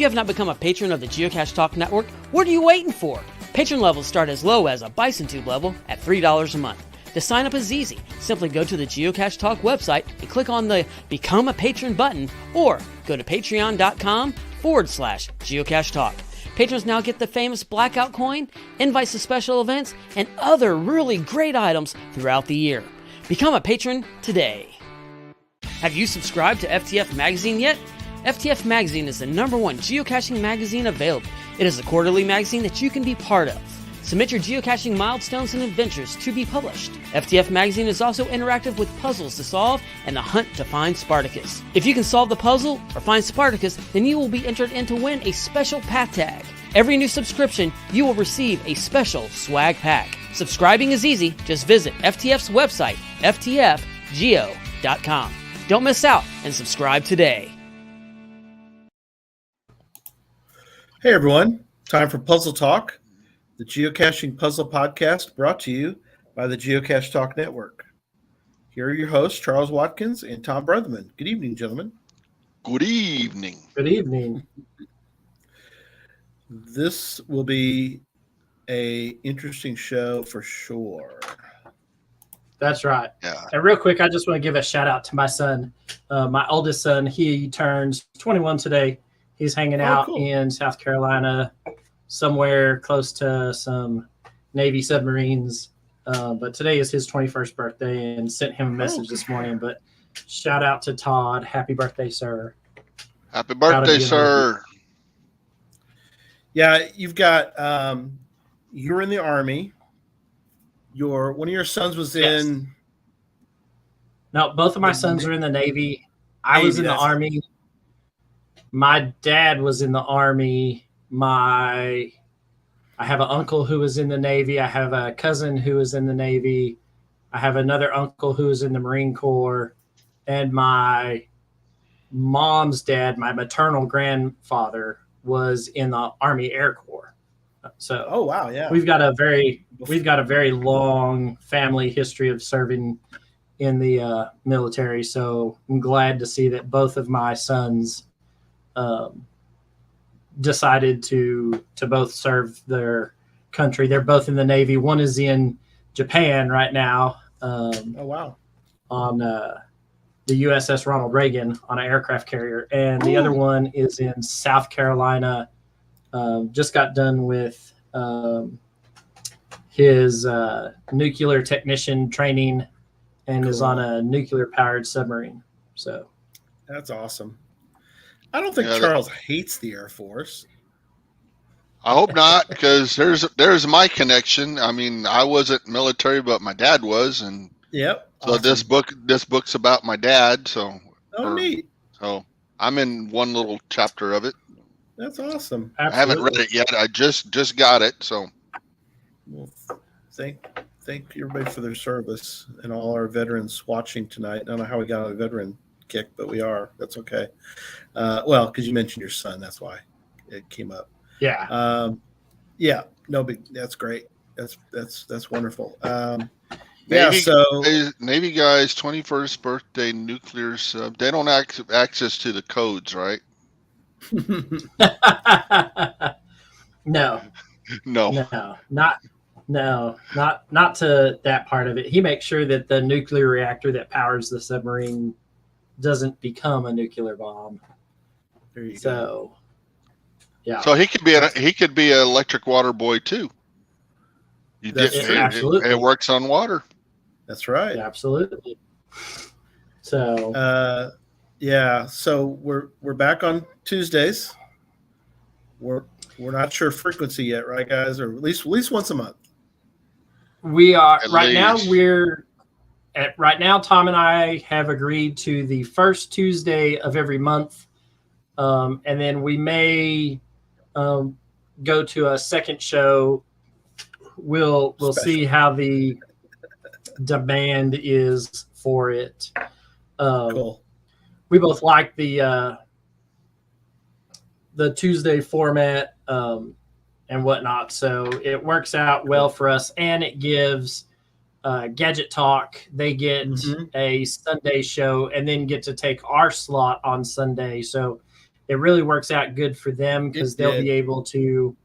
have not become a patron of the Geocache Talk Network, what are you waiting for? Patron levels start as low as a Bison Tube level at $3 a month. The sign up is easy. Simply go to the Geocache Talk website and click on the Become a Patron button, or go to patreon.com/Geocache Talk. Patrons now get the famous Blackout Coin, invites to special events, and other really great items throughout the year. Become a patron today. Have you subscribed to FTF Magazine yet? FTF Magazine is the #1 geocaching magazine available. It is a quarterly magazine that you can be part of. Submit your geocaching milestones and adventures to be published. FTF Magazine is also interactive with puzzles to solve and the hunt to find Spartacus. If you can solve the puzzle or find Spartacus, then you will be entered in to win a special pack tag. Every new subscription, you will receive a special swag pack. Subscribing is easy. Just visit FTF's website, ftfgeo.com. Don't miss out and subscribe today. Hey everyone, time for Puzzle Talk, the geocaching puzzle podcast brought to you by the Geocache Talk Network. Here are your hosts, Charles Watkins and Tom Brotherman. Good evening, gentlemen. Good evening. Good evening. This will be an interesting show for sure. That's right. Yeah. And real quick, I just want to give a shout out to my son, my oldest son. He turns 21 today. He's hanging out in South Carolina, somewhere close to some Navy submarines. But today is his 21st birthday, and sent him a message this morning. But shout out to Todd. Happy birthday, sir. Happy birthday, sir. Yeah, you've got, you're in the Army. One of your sons was in. No, both of my sons are in the Navy. I was in the Army. My dad was in the Army. I have an uncle who was in the Navy. I have a cousin who was in the Navy. I have another uncle who was in the Marine Corps. And my mom's dad, my maternal grandfather, was in the Army Air Corps. So, oh wow, yeah, we've got a very long family history of serving in the military. So I'm glad to see that both of my sons decided to both serve their country. They're both in the Navy. One is in Japan right now. Oh wow! On the USS Ronald Reagan on an aircraft carrier, and the other one is in South Carolina. Just got done with his nuclear technician training, and is on a nuclear-powered submarine. So that's awesome. I don't think Charles hates the Air Force. I hope not, because there's my connection. I mean, I wasn't military, but my dad was, and yep. So awesome. this book's about my dad. So neat. So I'm in one little chapter of it. That's awesome. Absolutely. I haven't read it yet. I just got it. So well, thank everybody for their service and all our veterans watching tonight. I don't know how we got on a veteran kick, but we are. That's okay. Well, because you mentioned your son, that's why it came up. Yeah. Yeah. No big. That's great. That's wonderful. Navy, so Navy guys, 21st birthday nuclear sub. They don't access to the codes, right? No, not to that part of it. He makes sure that the nuclear reactor that powers the submarine doesn't become a nuclear bomb. There you go. Yeah. So he could be an electric water boy too. Absolutely. It works on water. That's right. Yeah, absolutely. So yeah, so we're back on Tuesdays. We're not sure frequency yet, right, guys? Or at least once a month. We are right now. Right now, Tom and I have agreed to the first Tuesday of every month, and then we may go to a second show. We'll see how the demand is for it. Cool. We both like the Tuesday format and whatnot, so it works out well for us, and it gives Gadget Talk. They get a Sunday show and then get to take our slot on Sunday. So it really works out good for them because they'll be able to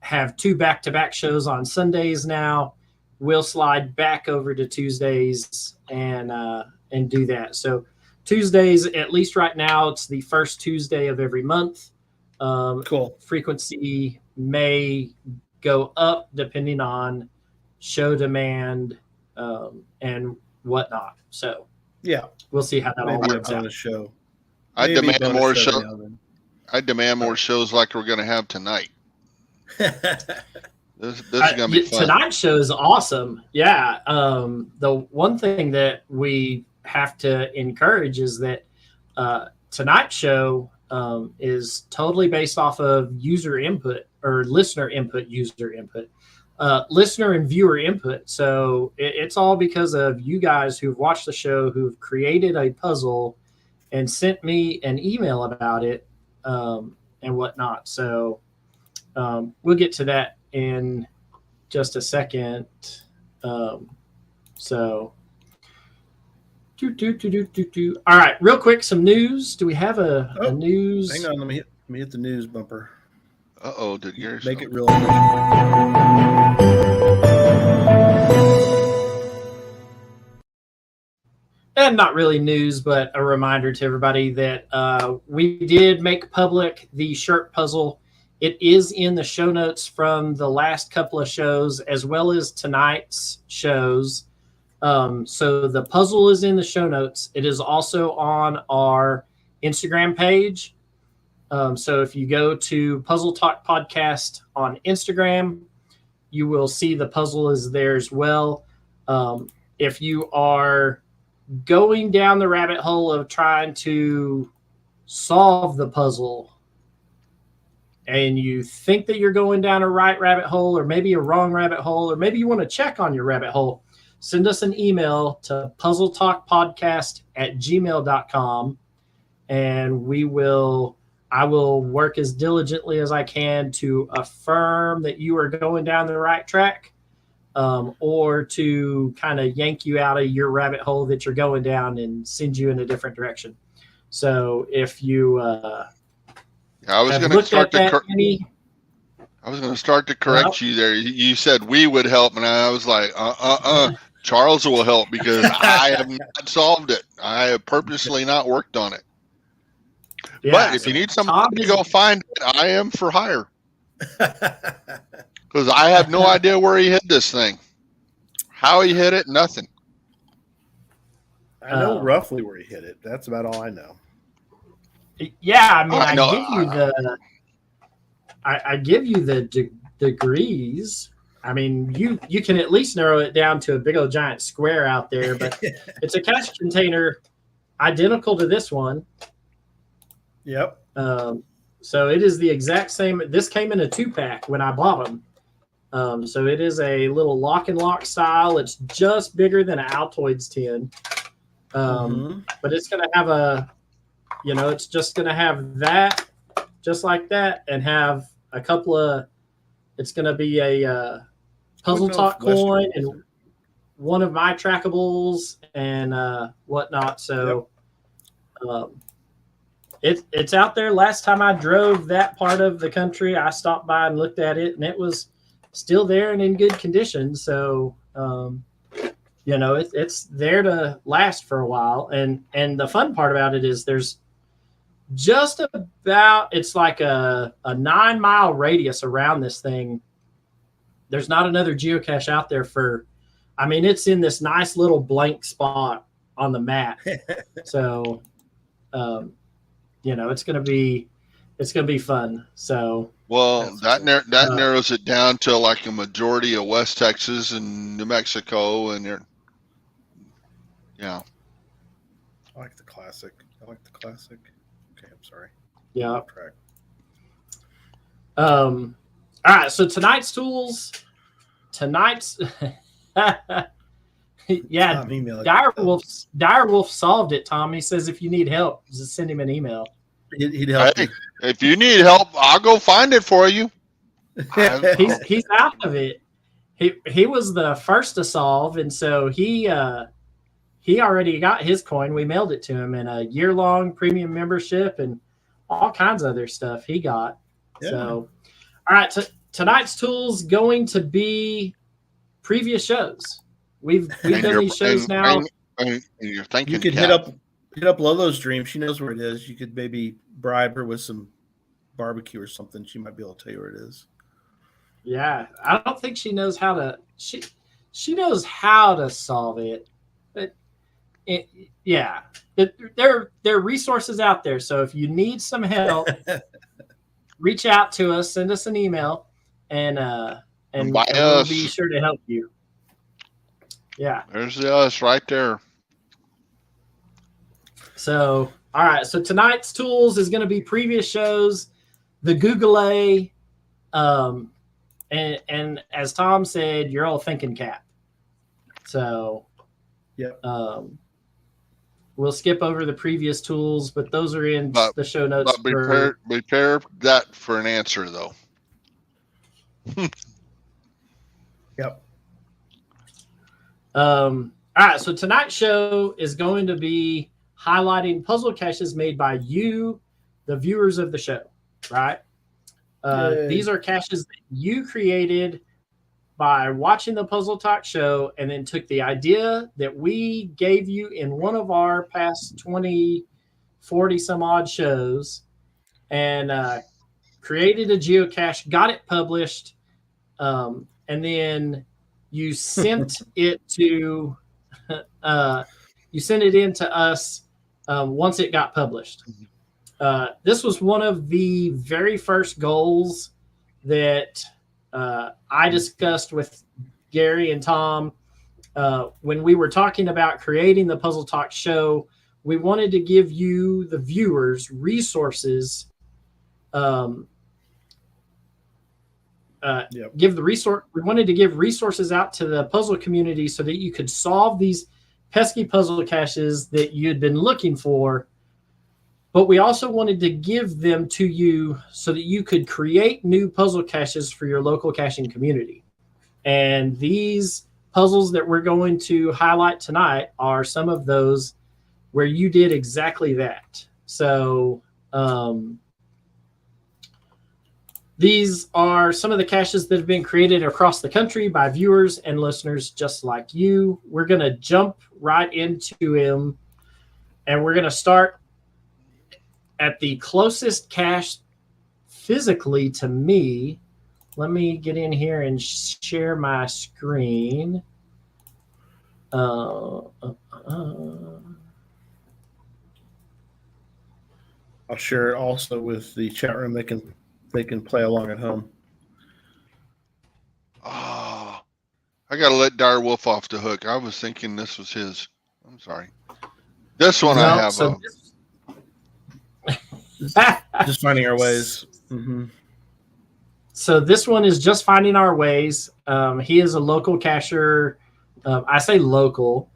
have 2 back-to-back shows on Sundays now. We'll slide back over to Tuesdays and do that. So Tuesdays, at least right now, it's the first Tuesday of every month. Cool. Frequency may go up depending on show demand and whatnot. So yeah, we'll see how that all works out. Show. I demand more shows. I demand more shows like we're going to have tonight. This is going to be fun. Tonight's show is awesome. Yeah. The one thing that we have to encourage is that tonight's show is totally based off of user input or listener input, listener and viewer input. So it's all because of you guys who've watched the show, who've created a puzzle and sent me an email about it and whatnot. So we'll get to that in just a second. So all right, real quick, some news. Do we have a news? Hang on, let me hit the news bumper. Uh-oh, did yours make it real? And not really news, but a reminder to everybody that we did make public the shirt puzzle. It is in the show notes from the last couple of shows, as well as tonight's shows. So the puzzle is in the show notes. It is also on our Instagram page. So if you go to Puzzle Talk Podcast on Instagram, you will see the puzzle is there as well. If you are going down the rabbit hole of trying to solve the puzzle and you think that you're going down a right rabbit hole or maybe a wrong rabbit hole, or maybe you want to check on your rabbit hole, send us an email to puzzletalkpodcast@gmail.com and I will work as diligently as I can to affirm that you are going down the right track, or to kind of yank you out of your rabbit hole that you're going down and send you in a different direction. So if you I was going to start to correct you there. You said we would help, and I was like, Charles will help because I have not solved it. I have purposely not worked on it. Yeah, but if you need somebody to go find it, I am for hire. Because I have no idea where he hid this thing. How he hid it, nothing. I know roughly where he hid it. That's about all I know. Yeah, I mean, I give you the degrees. I mean, you can at least narrow it down to a big old giant square out there, but it's a cache container identical to this one. Yep. So it is the exact same. This came in a 2-pack when I bought them. So it is a little lock and lock style. It's just bigger than an Altoids tin. But it's going to have it's just going to have that, just like that, and have a couple of, it's going to be a Puzzle Talk coin and one of my trackables and whatnot. So it's out there. Last time I drove that part of the country, I stopped by and looked at it, and it was still there and in good condition. So, it's there to last for a while. And the fun part about it is there's just about, it's like a 9-mile radius around this thing. There's not another geocache out there it's in this nice little blank spot on the map. So, it's going to be fun. So, well, that narrows it down to like a majority of West Texas and New Mexico, and yeah. I like the classic. Okay, I'm sorry. Yeah. All right. So tonight's tools. Yeah. Direwolf solved it, Tom. He says if you need help, just send him an email. He'd help. Hey, if you need help, I'll go find it for you. He's out of it. He was the first to solve, and so he already got his coin. We mailed it to him in a year-long premium membership, and all kinds of other stuff he got. Yeah. So, all right, tonight's tool's going to be previous shows. We've done these shows now. And you're thinking You could hit up Lolo's dream. She knows where it is. You could maybe bribe her with some barbecue or something. She might be able to tell you where it is. Yeah, I don't think she knows how to. She knows how to solve it, but there are resources out there. So if you need some help, reach out to us. Send us an email, and we'll be sure to help you. Yeah, there's us right there. So, all right. So tonight's tools is going to be previous shows, the Google and as Tom said, you're all thinking cap. So, yeah. We'll skip over the previous tools, but those are in the show notes. But prepare that for an answer, though. Yep. All right. So tonight's show is going to be highlighting puzzle caches made by you, the viewers of the show, right? These are caches that you created by watching the Puzzle Talk show and then took the idea that we gave you in one of our past 20, 40 some odd shows and created a geocache, got it published, and then you sent it to you sent it in to us once it got published. This was one of the very first goals that I discussed with Gary and Tom when we were talking about creating the Puzzle Talk show. We wanted to give you, the viewers, resources. We wanted to give resources out to the puzzle community so that you could solve these pesky puzzle caches that you'd been looking for. But we also wanted to give them to you so that you could create new puzzle caches for your local caching community. And these puzzles that we're going to highlight tonight are some of those where you did exactly that. So these are some of the caches that have been created across the country by viewers and listeners just like you. We're going to jump right into them, and we're going to start at the closest cache physically to me. Let me get in here and share my screen. I'll share it also with the chat room. They can play along at home. Oh, I got to let Dire Wolf off the hook. I was thinking this was his. I'm sorry. This one I have. Just finding our ways. Mm-hmm. So this one is Just Finding Our Ways. He is a local cacher. I say local.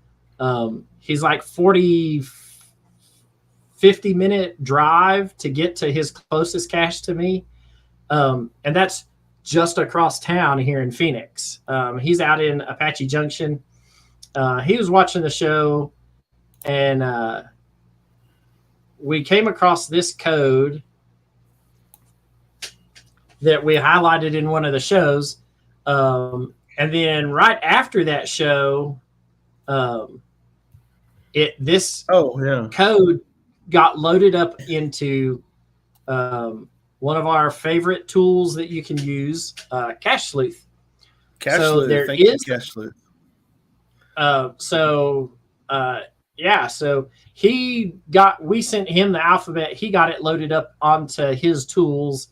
He's like 50-minute drive to get to his closest cache to me. And that's just across town here in Phoenix. He's out in Apache Junction. He was watching the show, and we came across this code that we highlighted in one of the shows. And then right after that show, code got loaded up into one of our favorite tools that you can use, Cache Sleuth. Cache Sleuth. Thank you, Cache Sleuth. So we sent him the alphabet. He got it loaded up onto his tools.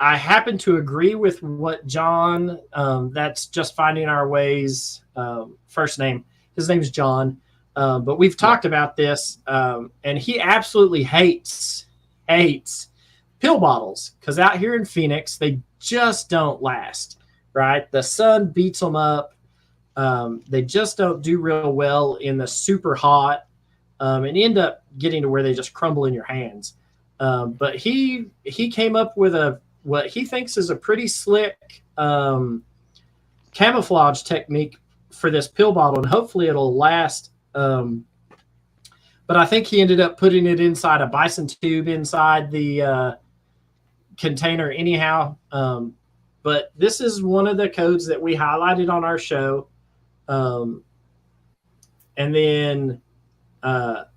I happen to agree with what John, that's Just Finding Our Ways, first name. His name's John. But we've talked about this, and he absolutely hates pill bottles because out here in Phoenix, they just don't last, right? The sun beats them up. They just don't do real well in the super hot, and end up getting to where they just crumble in your hands. But he came up with what he thinks is a pretty slick camouflage technique for this pill bottle, and hopefully it'll last. But but I think he ended up putting it inside a bison tube inside the container anyhow. But this is one of the codes that we highlighted on our show. And then the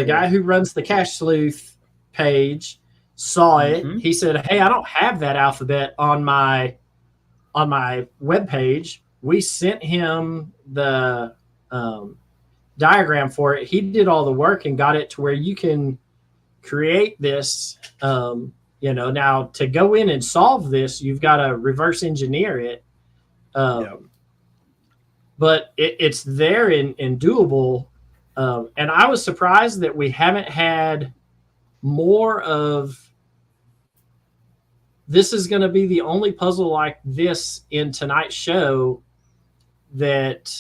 guy who runs the Cache Sleuth page saw it. He said, "Hey, I don't have that alphabet on my webpage." We sent him the diagram for it. He did all the work and got it to where you can create this. Now to go in and solve this, you've got to reverse engineer it. But it's there and doable. And I was surprised that we haven't had more of. This is going to be the only puzzle like this in tonight's show that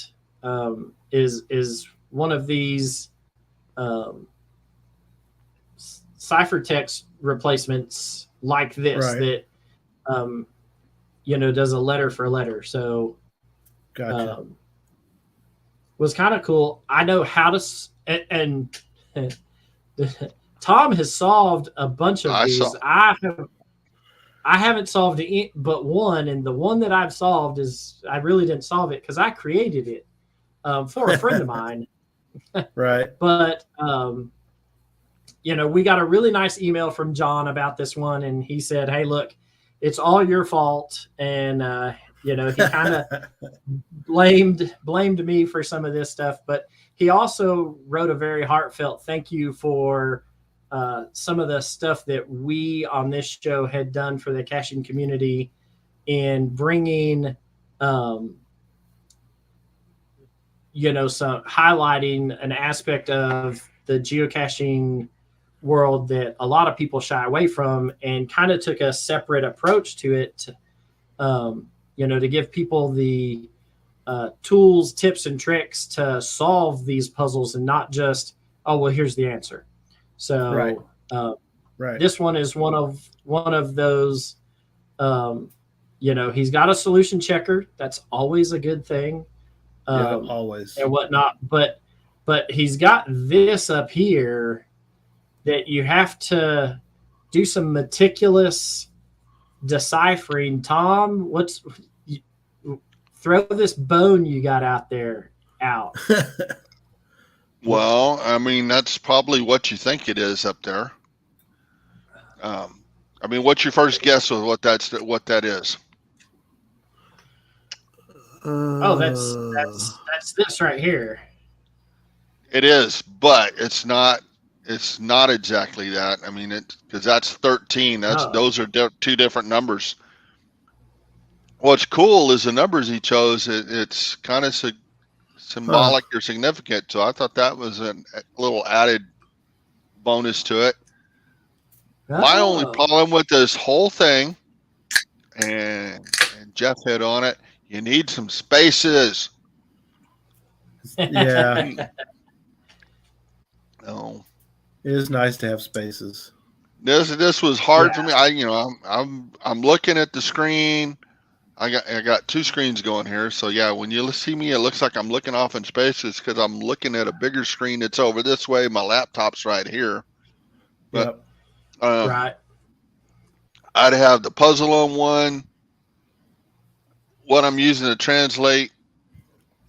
is one of these ciphertext replacements like this that does a letter for letter. So gotcha. Was kind of cool. I know how to and Tom has solved a bunch of these. I haven't solved it but one, and the one that I've solved is I really didn't solve it because I created it for a friend of mine. Right. But we got a really nice email from John about this one, and he said, "Hey, look, it's all your fault," and he kind of blamed me for some of this stuff, but he also wrote a very heartfelt thank you for some of the stuff that we on this show had done for the caching community in bringing, some highlighting an aspect of the geocaching world that a lot of people shy away from, and kind of took a separate approach to it, to give people the tools, tips, and tricks to solve these puzzles, and not just, oh, well, here's the answer. So this one is one of those. He's got a solution checker. That's always a good thing. Always and whatnot. But he's got this up here that you have to do some meticulous deciphering. Tom, throw this bone you got out there out. Well, I mean, that's probably what you think it is up there. What's your first guess of what that is? That's this right here. It is, but it's not exactly that. I mean, because that's 13. Those are two different numbers. What's cool is the numbers he chose. It's kind of symbolic or significant. So I thought that was a little added bonus to it. My only problem with this whole thing, and Jeff hit on it, you need some spaces. Yeah. No. It is nice to have spaces. This was hard for me. I'm looking at the screen. I got two screens going here. So yeah, when you see me, it looks like I'm looking off in spaces because I'm looking at a bigger screen that's over this way. My laptop's right here. But right. I'd have the puzzle on one, what I'm using to translate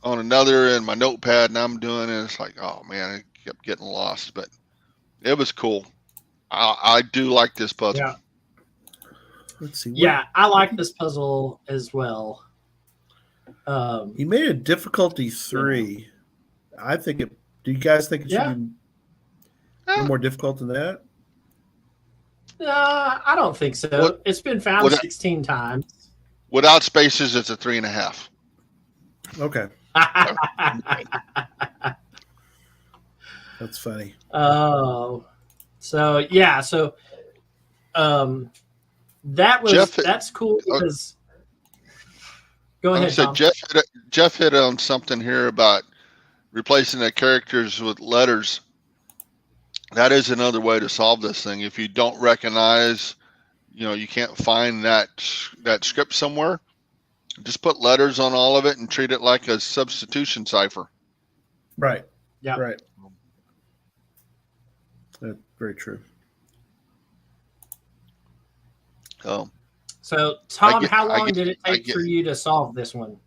on another, and my notepad, and I'm doing it. It's like, oh man, it kept getting lost, but it was cool. I do like this puzzle. Yeah. Let's see. Yeah, I like this puzzle as well. He made it difficulty 3. I think it. Do you guys think it should be a little more difficult than that? I don't think so. It's been found 16 times. Without spaces, it's a 3.5. Okay. That's funny. Oh, so yeah, so that's cool because. Go ahead, Tom. Jeff hit on something here about replacing the characters with letters. That is another way to solve this thing. If you don't recognize, you can't find that script somewhere, just put letters on all of it and treat it like a substitution cipher. Right. Yeah. Right. That's very true. Oh, So, Tom, get- how I long get- did it I take get- for you to solve this one?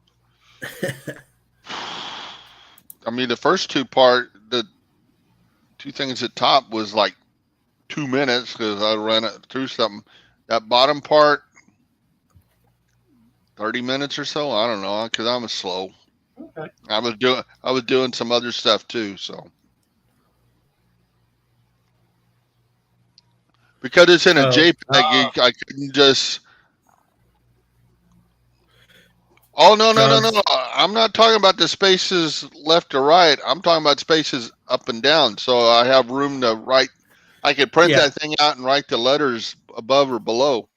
I mean, the first the two things at top was like 2 minutes because I ran it through something. That bottom part, 30 minutes or so. I don't know because I'm slow. Okay. I was doing some other stuff too. So because it's in a JPEG, I couldn't just. Oh no. I'm not talking about the spaces left or right. I'm talking about spaces up and down. So I have room to write. I could print that thing out and write the letters above or below.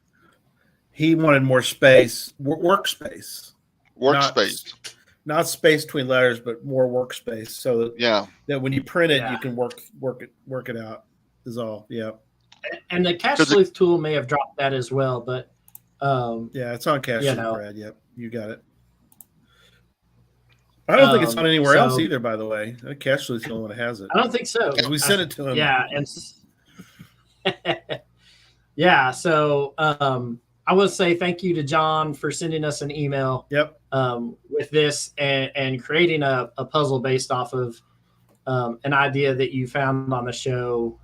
He wanted more space, workspace. Workspace. Not space between letters, but more workspace. So that when you print it, you can work it out. Is all. Yeah. And the Cache Sleuth tool may have dropped that as well, but it's on Cache Sleuth, Brad. Yep, you got it. I don't think it's on anywhere else either. By the way, Cache Sleuth's the only one that has it. I don't think so. Because we sent it to him. Yeah, and yeah. So I want to say thank you to John for sending us an email. Yep. With this and creating a puzzle based off of an idea that you found on the show.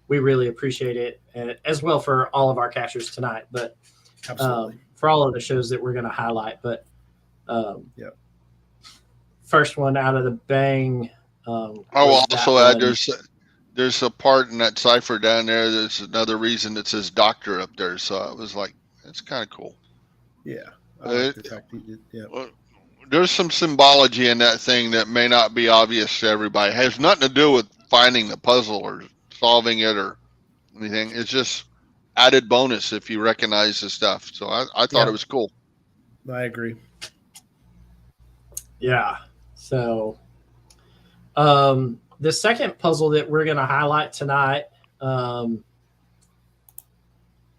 We really appreciate it, and as well for all of our cachers tonight. But for all of the shows that we're going to highlight. But first one out of the bang. I will also add there's a part in that cipher down there. There's another reason that says doctor up there. So I was like, that's kind of cool. Yeah. I like the fact he did. Yeah. Well, there's some symbology in that thing that may not be obvious to everybody. It has nothing to do with finding the puzzle or solving it or anything. It's just added bonus if you recognize the stuff. So I thought it was cool. I agree. Yeah. So the second puzzle that we're going to highlight tonight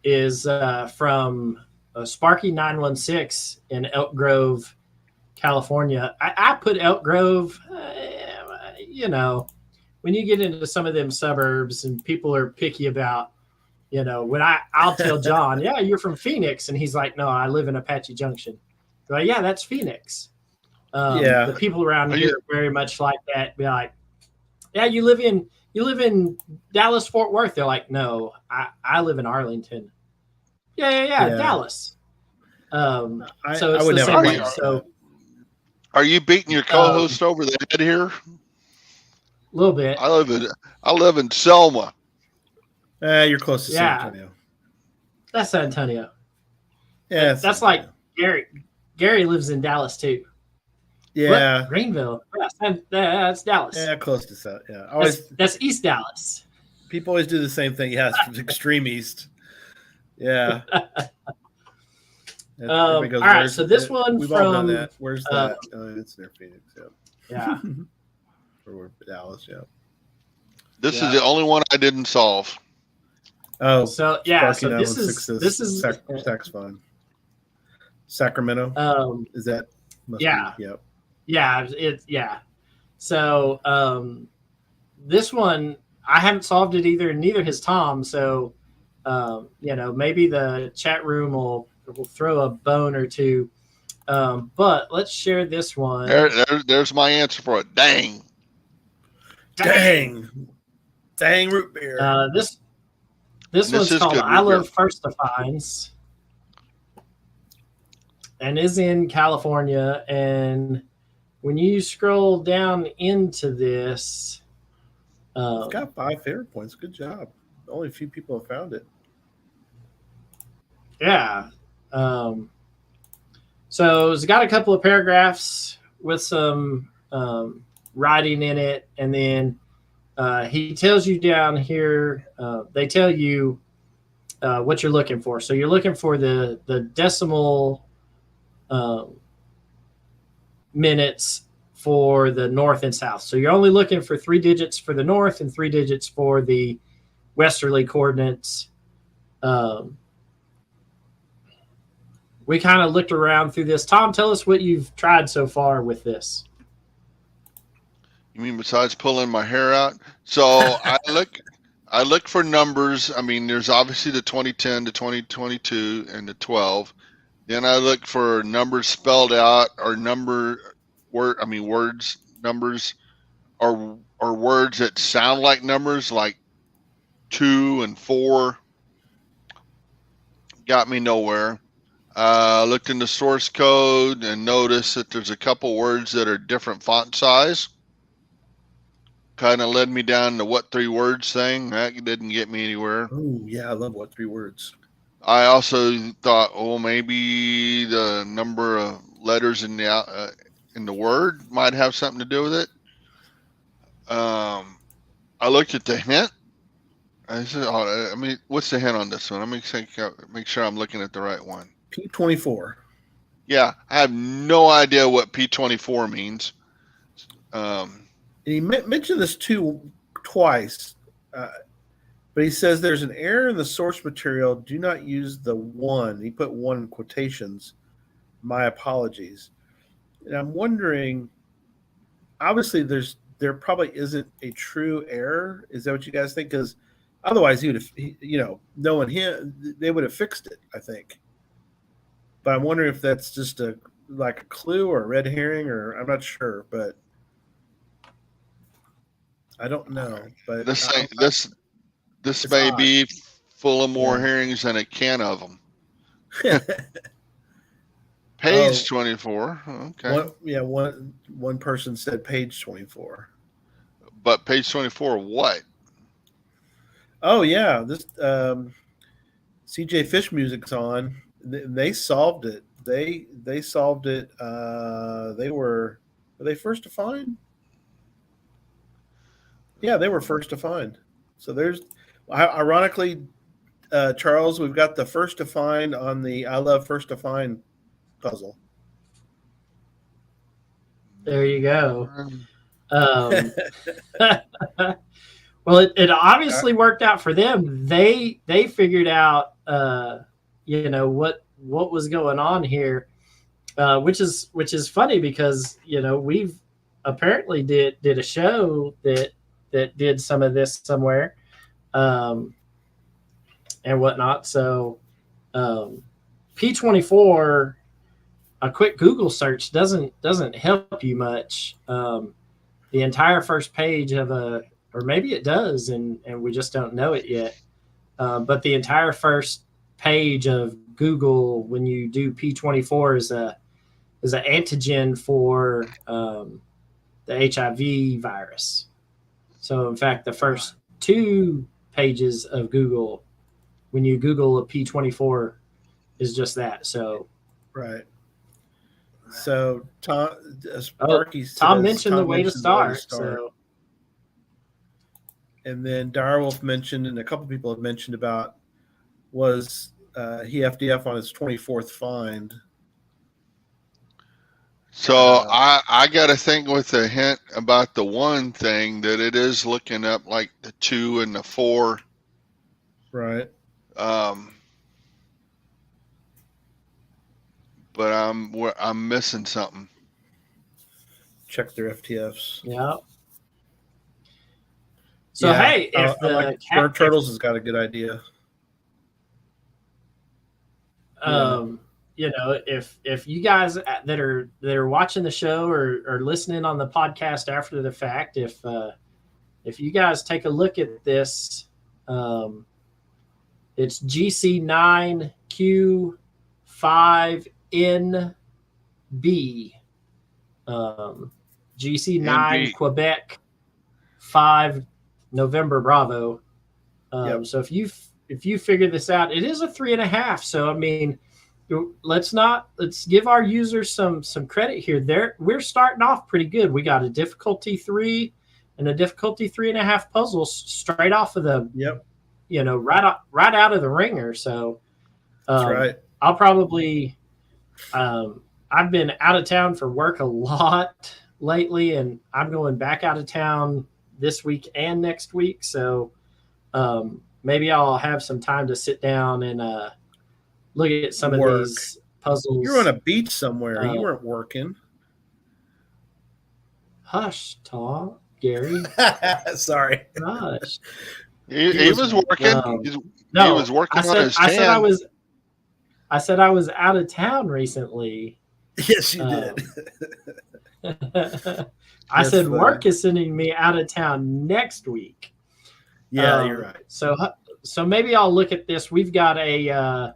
is from Sparky 916 in Elk Grove, California. I put Elk Grove, when you get into some of them suburbs and people are picky about, when I'll tell John, yeah, you're from Phoenix. And he's like, no, I live in Apache Junction. They're like, yeah, that's Phoenix. The people around here are very much like that. Be like, yeah, you live in Dallas, Fort Worth. They're like, no, I live in Arlington. Yeah. Dallas. So it's the same way. So, are you beating your co-host over the head here? A little bit. I live in Selma. You're close to San Antonio. That's San Antonio. Yeah, that's like Gary. Gary lives in Dallas too. Yeah, what? Greenville. Yeah, that's Dallas. Yeah, close to that. Yeah, that's East Dallas. People always do the same thing. Yeah, it's extreme east. Yeah. All right, so this one we've from all done that. Where's that? It's near Phoenix. Yeah. Or Dallas. Yeah. This is the only one I didn't solve. Oh, so yeah. So this is saxophone. Sacramento. Is that? Yeah. Be, yep. Yeah. So this one I haven't solved it either. Neither has Tom. So maybe the chat room will throw a bone or two. But let's share this one. There's my answer for it. Dang root beer. This one's called I Love First Defines and is in California. And when you scroll down into this, it's got 5 favorite points. Good job. Only a few people have found it. Yeah. So it's got a couple of paragraphs with some writing in it, and then he tells you down here. They tell you what you're looking for. So you're looking for the decimal minutes for the north and south. So you're only looking for 3 digits for the north and 3 digits for the westerly coordinates. We kind of looked around through this. Tom, tell us what you've tried so far with this. You mean besides pulling my hair out? So I look for numbers. I mean, there's obviously the 2010, the 2022, and the 12. Then I look for numbers spelled out or words, numbers or words that sound like numbers, like 2 and 4. Got me nowhere. Looked in the source code and noticed that there's a couple words that are different font size. Kind of led me down the what 3 words thing. That didn't get me anywhere. Oh, yeah, I love what 3 words. I also thought, oh, maybe the number of letters in the word might have something to do with it. I looked at the hint. I said, oh, I mean, what's the hint on this one? Let me make sure I'm looking at the right one. P24. Yeah, I have no idea what P24 means. And he mentioned this twice, but he says there's an error in the source material. Do not use the 1. He put 1 in quotations. My apologies. And I'm wondering, obviously there probably isn't a true error. Is that what you guys think? Because otherwise he would have, knowing him, they would have fixed it, I think. But I'm wondering if that's just a clue or a red herring, or I'm not sure, but I don't know. But this may be full of more herrings than a can of them. Page 24. Okay. One person said page 24. But page 24, what? Oh yeah, this CJ Fish Music's on. They solved it. They solved it. Were they first to find? Yeah, they were first to find. So there's, ironically, Charles, we've got the first to find on the I Love First to Find puzzle. There you go. Well, it obviously worked out for them. They figured out, what was going on here, which is funny because we've apparently did a show that did some of this somewhere, and whatnot. So P24, a quick Google search doesn't help you much. The entire first page of or maybe it does, and we just don't know it yet. But the entire first page of Google, when you do P24, is an antigen for the HIV virus. So in fact, the first 2 pages of Google, when you Google a P24, is just that. So right. So Tom mentioned the way to start. So. And then Direwolf mentioned, and a couple people have mentioned about, was he FDF on his 24th find. So I got to think with the hint about the 1 thing that it is looking up like the 2 and the 4. Right. But I'm missing something. Check their FTFs. Yeah. So hey, if the Bird Turtles has got a good idea. If you guys that are watching the show or listening on the podcast after the fact, if you guys take a look at this, it's GC9Q5NB, GC9 Quebec 5 November Bravo. So if you figure this out, it is a 3.5. So I mean, let's give our users some credit here. We're starting off pretty good. We got a difficulty 3 and a difficulty 3.5 puzzles straight off of the right out of the ringer. So that's right. I'll probably I've been out of town for work a lot lately, and I'm going back out of town this week and next week. So maybe I'll have some time to sit down and look at some of these puzzles. You're on a beach somewhere. You weren't working. Hush, Tom. Gary. Sorry. Gosh. He was working. No, he was working on his 10. I said I was out of town recently. Yes, you did. I said funny. work is sending me out of town next week. Yeah, you're right. So maybe I'll look at this. We've got a.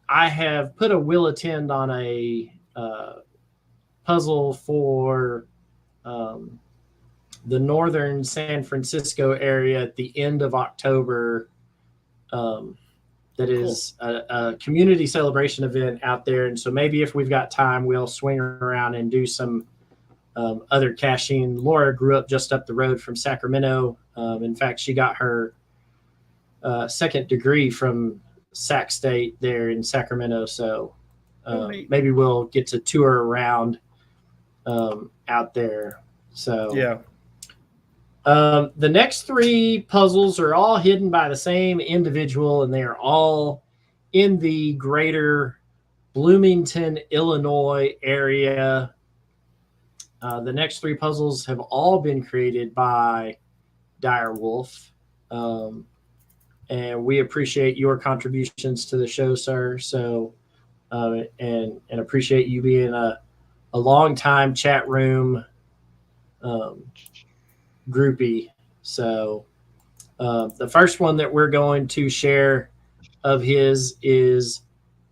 I have put a will attend on a puzzle for the northern San Francisco area at the end of October. That is a community celebration event out there. And so maybe if we've got time, we'll swing around and do some other caching. Laura grew up just up the road from Sacramento. In fact, she got her second degree from Sac State there in Sacramento. So maybe we'll get to tour around out there. So yeah. The next 3 puzzles are all hidden by the same individual, and they are all in the greater Bloomington, Illinois area. The next 3 puzzles have all been created by Direwolf, and we appreciate your contributions to the show, sir. So, and appreciate you being a long-time chat room groupie. So the first one that we're going to share of his is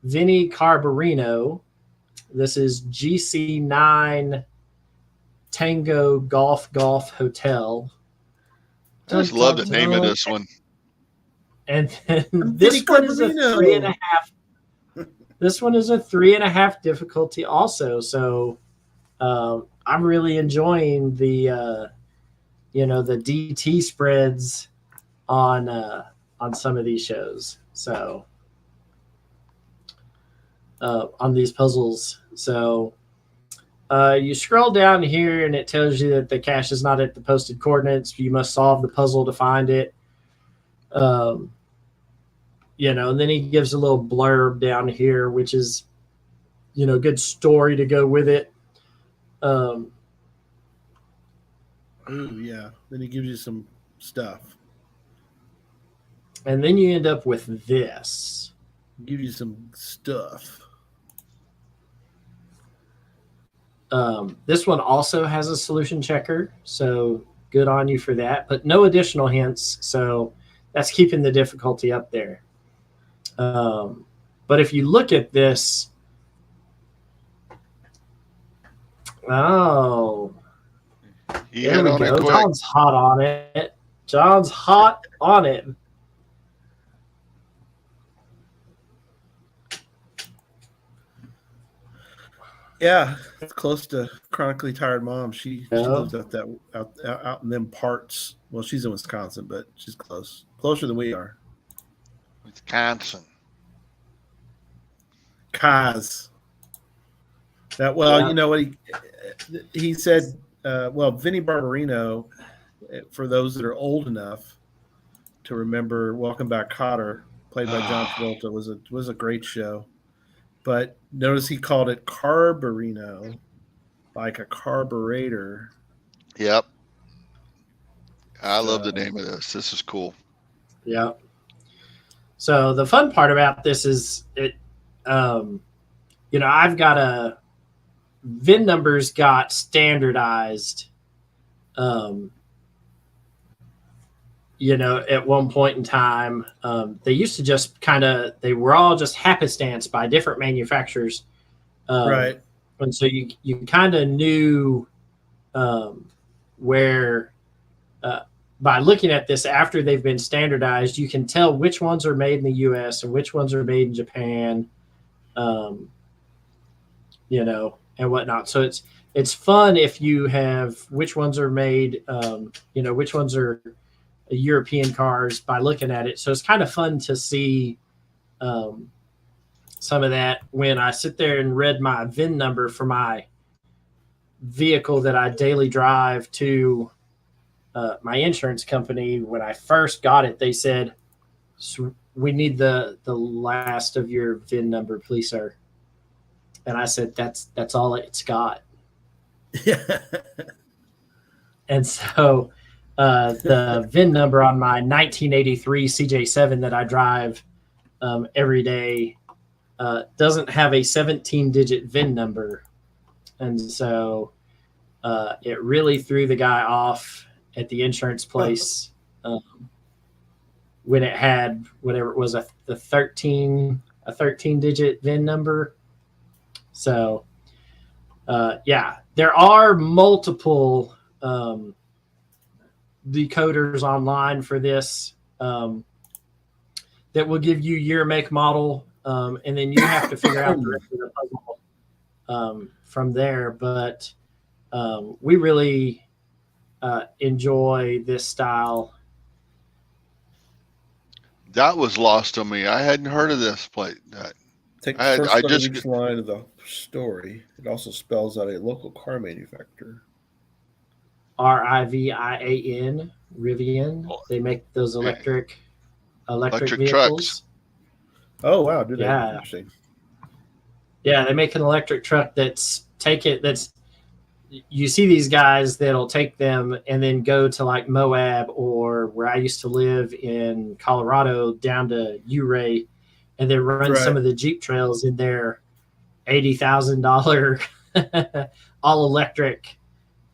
Vinny Carbarino. This is GC9 Tango Golf Hotel. I just love the name of this one. And then this one is a 3.5. This one is a 3.5 difficulty also. So I'm really enjoying the the DT spreads on some of these shows. So on these puzzles. So you scroll down here and it tells you that the cache is not at the posted coordinates. You must solve the puzzle to find it. And then he gives a little blurb down here, which is, good story to go with it. Ooh, yeah. Then he gives you some stuff. And then you end up with this. Give you some stuff. This one also has a solution checker, so good on you for that. But no additional hints, so that's keeping the difficulty up there. But if you look at this, there we go. John's hot on it. John's hot on it. Yeah, it's close to Chronically Tired Mom. She lives out in them parts. Well, she's in Wisconsin, but she's closer than we are. Wisconsin. Kaz. You know what he said. Vinny Barbarino, for those that are old enough to remember Welcome Back, Kotter, played by John Travolta, was a great show. But notice he called it Carbarino, like a carburetor. Yep. I love the name of this. This is cool. Yep. So the fun part about this is I've got VIN numbers got standardized, at one point in time. They used to just they were all just happenstance by different manufacturers. Right. And so you kind of knew where, by looking at this after they've been standardized, you can tell which ones are made in the U.S. and which ones are made in Japan, and whatnot. So it's fun if you have which ones are made, which ones are European cars by looking at it. So it's kind of fun to see some of that when I sit there and read my VIN number for my vehicle that I daily drive to my insurance company. When I first got it, they said, "We need the last of your VIN number, please, sir." And I said, "That's all it's got." Yeah. And so the VIN number on my 1983 CJ7 that I drive every day doesn't have a 17-digit VIN number. And so it really threw the guy off at the insurance place when it had whatever it was, a 13-digit VIN number. So there are multiple decoders online for this that will give you year, make, model, and then you have to figure out the rest of the puzzle from there. But we really enjoy this style. That was lost on me. I hadn't heard of this plate. Take the first part of each line of the story. It also spells out a local car manufacturer. Rivian, Rivian. They make those electric vehicles. Trucks. Oh wow! Did they? Yeah. Interesting. Yeah, they make an electric truck you see these guys that'll take them and then go to like Moab or where I used to live in Colorado down to Ouray and then run some of the Jeep trails in their $80,000 all electric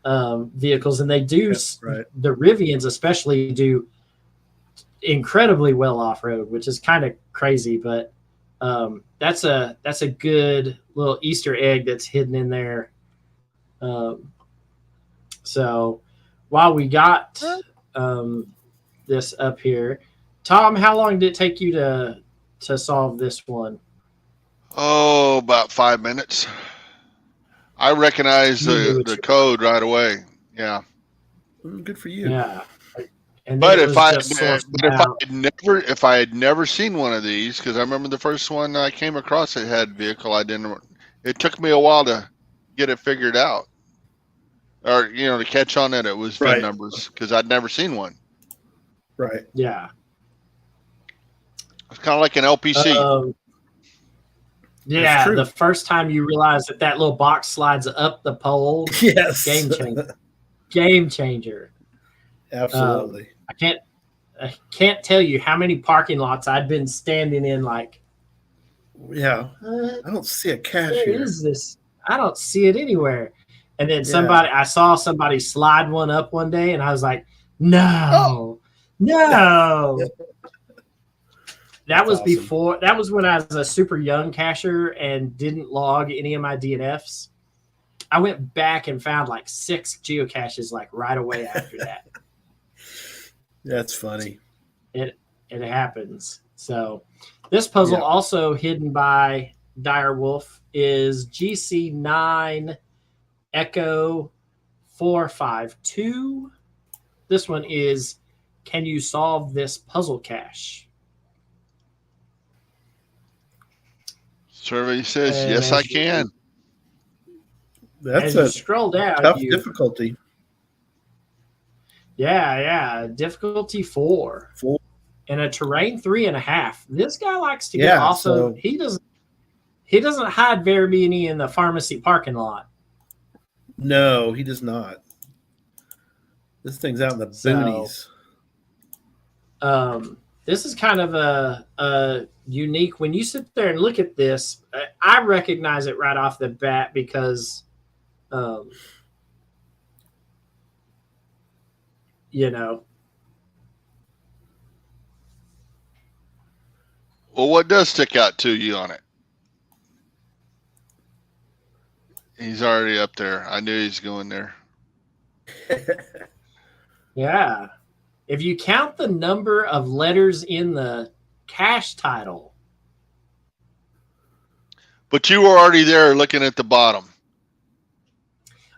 vehicles. And they do, the Rivians especially do incredibly well off-road, which is kind of crazy, but that's a good little Easter egg that's hidden in there. So while we got this up here, Tom, how long did it take you to solve this one? Oh, about 5 minutes. I recognize the code right away. Yeah. Good for you. Yeah. And but if I had never seen one of these, because I remember the first one I came across it had vehicle it took me a while to get it figured out, or to catch on that it was VIN numbers, because I'd never seen one. Right. Yeah. It's kind of like an LPC. Yeah, the first time you realize that little box slides up the pole, yes, game changer. Absolutely. I can't tell you how many parking lots I'd been standing in like. Yeah, I don't see a cache here. Where is this? I don't see it anywhere. And then I saw somebody slide one up one day, and I was like, no. That was awesome. That was when I was a super young cacher and didn't log any of my DNFs. I went back and found like 6 geocaches like right away after that. That's funny. It happens. So this puzzle also hidden by Direwolf is GC9 Echo 452. This one is, can you solve this puzzle cache? Survey says, yes, I can. That's a scroll down, tough difficulty. Yeah. Difficulty 4. And a terrain 3.5. This guy likes to get also. He doesn't hide very many in the pharmacy parking lot. No, he does not. This thing's out in the boonies. This is kind of a unique. When you sit there and look at this, I recognize it right off the bat because, Well, what does stick out to you on it? He's already up there. I knew he's going there. Yeah. If you count the number of letters in the cache title. But you were already there looking at the bottom.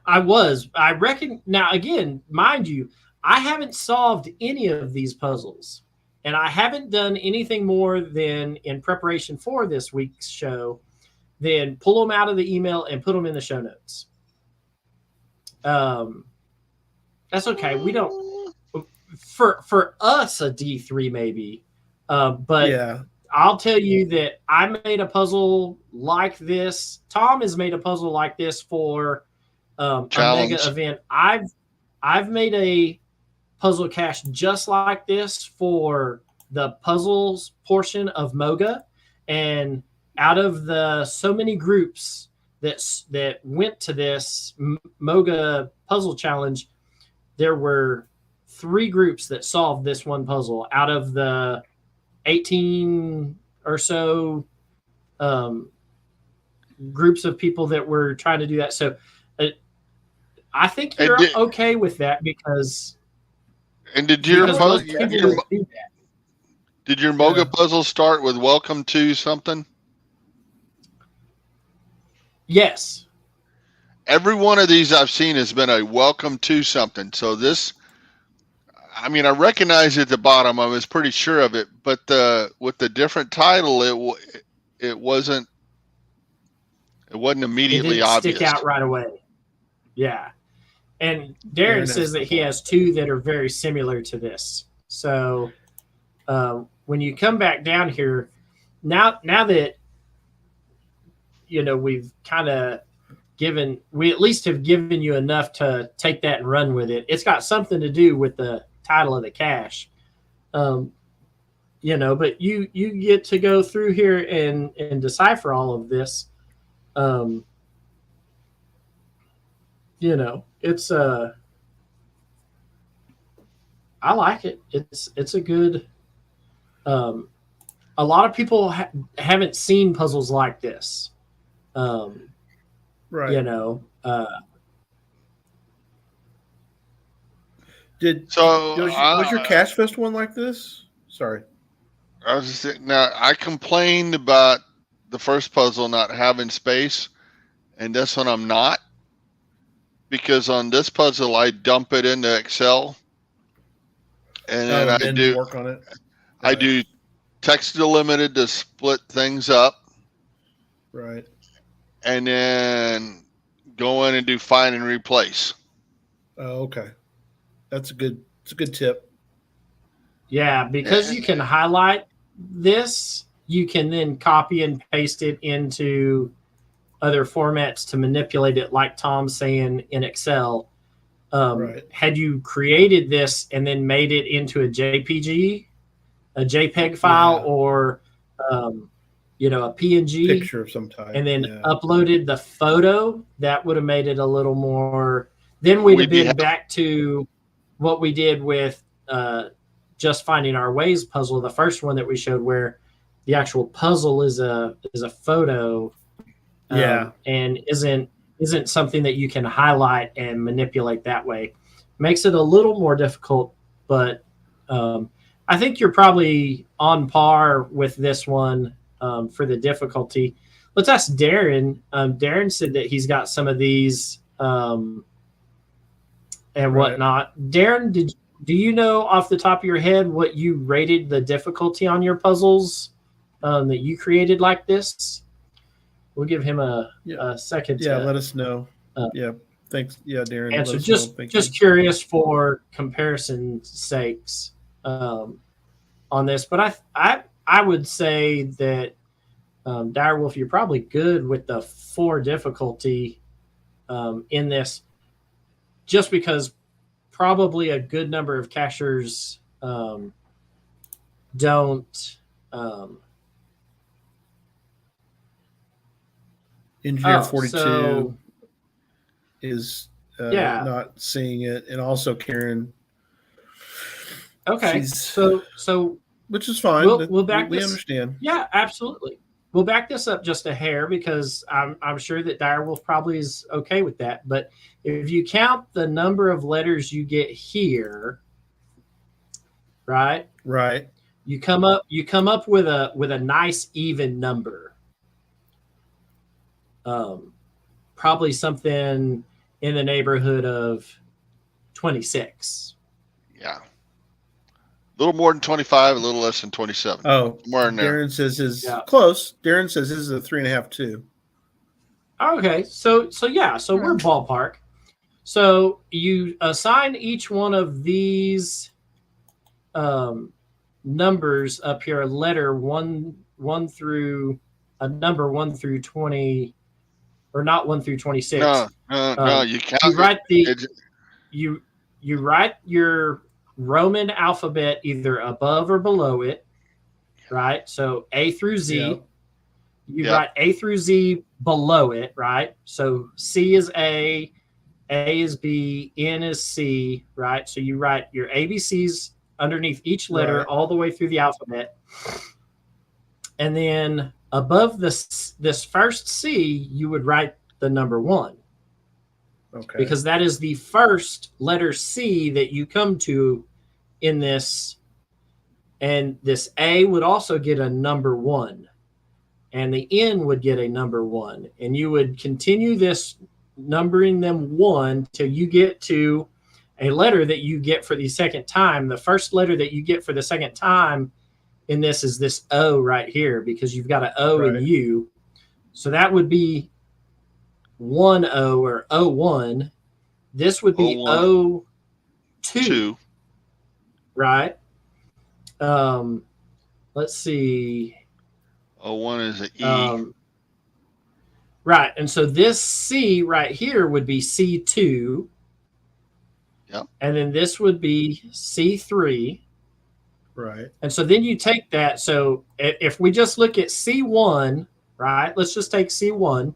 I was. I reckon. Now, again, mind you, I haven't solved any of these puzzles. And I haven't done anything more than, in preparation for this week's show, than pull them out of the email and put them in the show notes. That's okay. We don't, for us, a D3 maybe. But I'll tell you that I made a puzzle like this. Tom has made a puzzle like this for a mega event. I've made a puzzle cache just like this for the puzzles portion of Moga, and out of the so many groups that went to this Moga puzzle challenge, there were 3 groups that solved this one puzzle out of the 18 or so groups of people that were trying to do that. So I think you're okay with that because. And did your because did your Moga puzzle start with "Welcome to" something? Yes. Every one of these I've seen has been a "Welcome to" something. So this, I mean, I recognize at the bottom. I was pretty sure of it, but with the different title, it wasn't immediately obvious. Stick out right away. Yeah. And Darren says that he has 2 that are very similar to this. So when you come back down here, now that we've kind of we at least have given you enough to take that and run with it. It's got something to do with the title of the cache, but you get to go through here and decipher all of this. It's I like it. It's a good. A lot of people haven't seen puzzles like this. Right. Was your Cache Fest one like this? Sorry. I was just saying, now I complained about the first puzzle not having space, and this one I'm not, because on this puzzle I dump it into Excel, and then I do work on it. I do text delimited to split things up. Right. And then go in and do find and replace. Oh, okay. It's a good tip. Yeah, because you can highlight this, you can then copy and paste it into other formats to manipulate it, like Tom's saying in Excel. Right. Had you created this and then made it into a JPEG file, or a PNG picture of some type, and then uploaded the photo, that would have made it a little more. Then we'd have been back to what we did with Just Finding Our Ways puzzle, the first one that we showed, where the actual puzzle is a photo, and isn't something that you can highlight and manipulate that way. Makes it a little more difficult, but I think you're probably on par with this one for the difficulty. Let's ask Darren. Darren said that he's got some of these and whatnot. Darren, do you know off the top of your head what you rated the difficulty on your puzzles that you created like this? We'll give him a second. Yeah, let us know. Thanks. Yeah, Darren. Answer. Just curious for comparison's sakes on this, but I would say that Direwolf, you're probably good with the 4 difficulty in this, just because probably a good number of cachers don't. Engineer 42 is not seeing it, and also Karen. Okay, so which is fine. We understand. Yeah, absolutely. We'll back this up just a hair, because I'm sure that Direwolf probably is okay with that. But if you count the number of letters you get here, right, you come up with a nice even number. Probably something in the neighborhood of 26. Yeah. A little more than 25, a little less than 27. Oh, more in there. Darren says close. Darren says this is a 3.5 too. Okay, so we're ballpark. So you assign each one of these numbers up here a letter one through a number 1 through 20, or not 1 through 26. No, you count. You write you write your Roman alphabet either above or below it, right? So A through Z. Yeah. You write A through Z below it, right? So C is A is B, N is C, right? So you write your ABCs underneath each letter all the way through the alphabet. And then above this first C, you would write the number 1. Okay. Because that is the first letter C that you come to in this. And this A would also get a number 1. And the N would get a number 1. And you would continue this numbering them 1 till you get to a letter that you get for the second time. The first letter that you get for the second time in this is this O right here, because you've got an O in U. So that would be 1O or O1. This would be O2. Right? Let's see. O1 is an E. Right. And so this C right here would be C2. Yep. And then this would be C3. Right. And so then you take that. So if we just look at C1, right, let's just take C1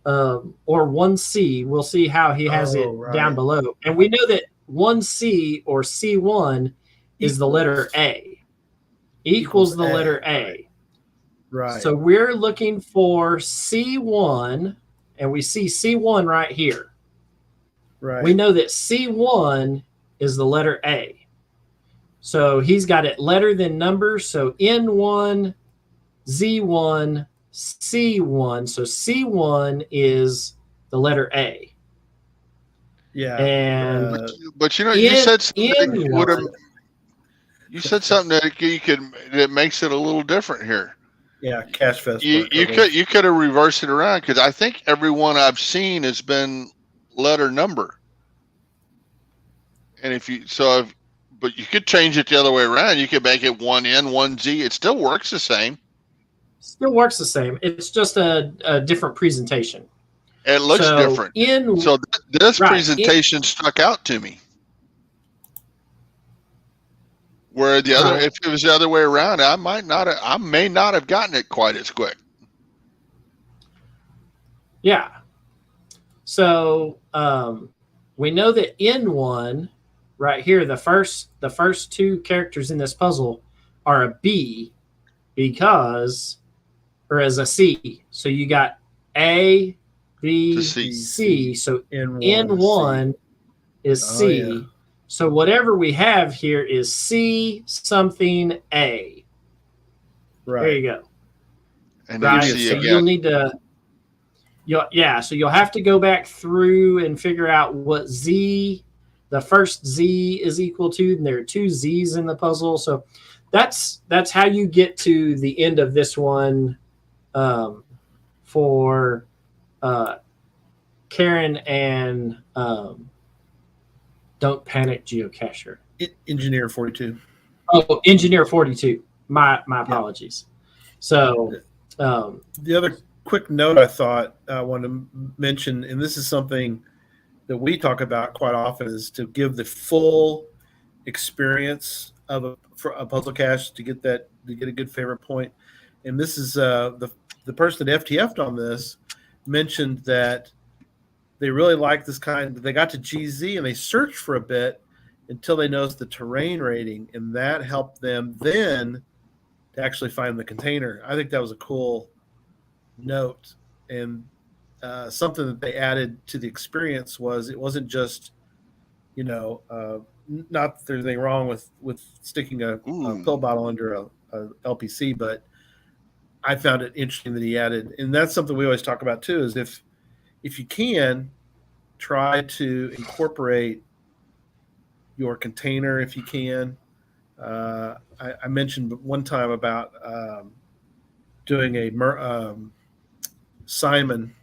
or 1C. We'll see how he has it down below. And we know that 1C or C1 is the letter A. Equals the letter A. Right. So we're looking for C1, and we see C1 right here. Right. We know that C1 is the letter A. So he's got it letter than number. So N1, Z1, C1. So C1 is the letter A. Yeah. And but you know, you said something that makes it a little different here. Yeah, Cache Fest. You could have reversed it around, because I think every one I've seen has been letter number. And but you could change it the other way around. You could make it 1N, 1Z. It still works the same. Still works the same. It's just a different presentation. It looks different. So this presentation stuck out to me. Where the other, if it was the other way around, I may not have gotten it quite as quick. Yeah. So we know that N1 right here, the first 2 characters in this puzzle are a B or as a C. So you got A, B, C. So N1 is C. Yeah. So whatever we have here is C something A. Right. There you go. And right. So you'll need to. So you'll have to go back through and figure out what Z, the first Z is equal to. And there are 2 Z's in the puzzle. So that's how you get to the end of this one for Karen and Don't Panic Geocacher. Engineer 42. Oh, Engineer 42. My apologies. So the other quick note I thought I want to mention, and this is something that we talk about quite often, is to give the full experience of a puzzle cache to get a good favorite point. And this is the person that FTF'd on this mentioned that they really like this kind. They got to GZ and they searched for a bit until they noticed the terrain rating, and that helped them then to actually find the container. I think that was a cool note, and something that they added to the experience was it wasn't just, not that there's anything wrong with sticking a pill bottle under a LPC, but I found it interesting that he added, and that's something we always talk about too, is if you can, try to incorporate your container if you can. I mentioned one time about doing a Simon,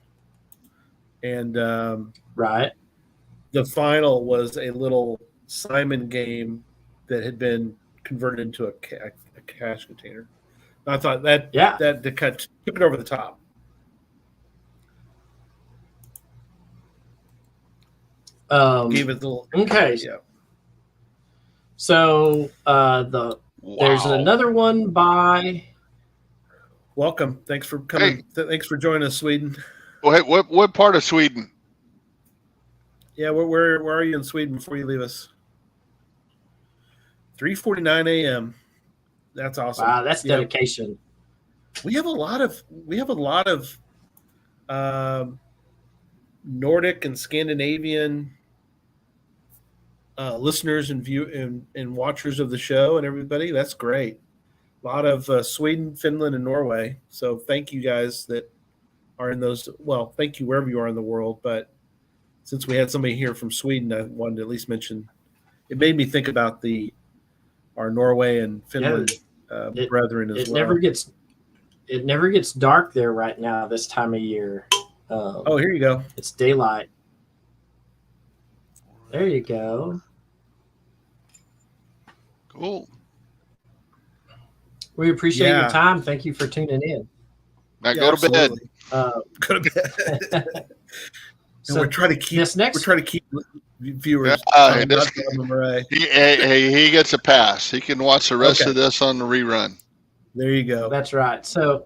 and the final was a little Simon game that had been converted into a cache container. And I thought that took it over the top. Gave it the Okay. yeah. So there's another one by. Welcome. Thanks for coming. Thanks for joining us, Sweden. Well, hey, what part of Sweden? Yeah, where are you in Sweden before you leave us? 3:49 a.m. That's awesome. Wow, that's dedication. We have a lot of Nordic and Scandinavian listeners and watchers of the show and everybody. That's great. A lot of Sweden, Finland, and Norway. So thank you guys that are in those. Well, thank you wherever you are in the world. But since we had somebody here from Sweden, I wanted to at least mention. It made me think about our Norway and Finland brethren as well. It never gets dark there right now this time of year. Here you go. It's daylight. There you go. Cool. We appreciate your time. Thank you for tuning in. Now go to bed. Go to bed. And we're trying to keep viewers. He gets a pass. He can watch the rest of this on the rerun. There you go. That's right. So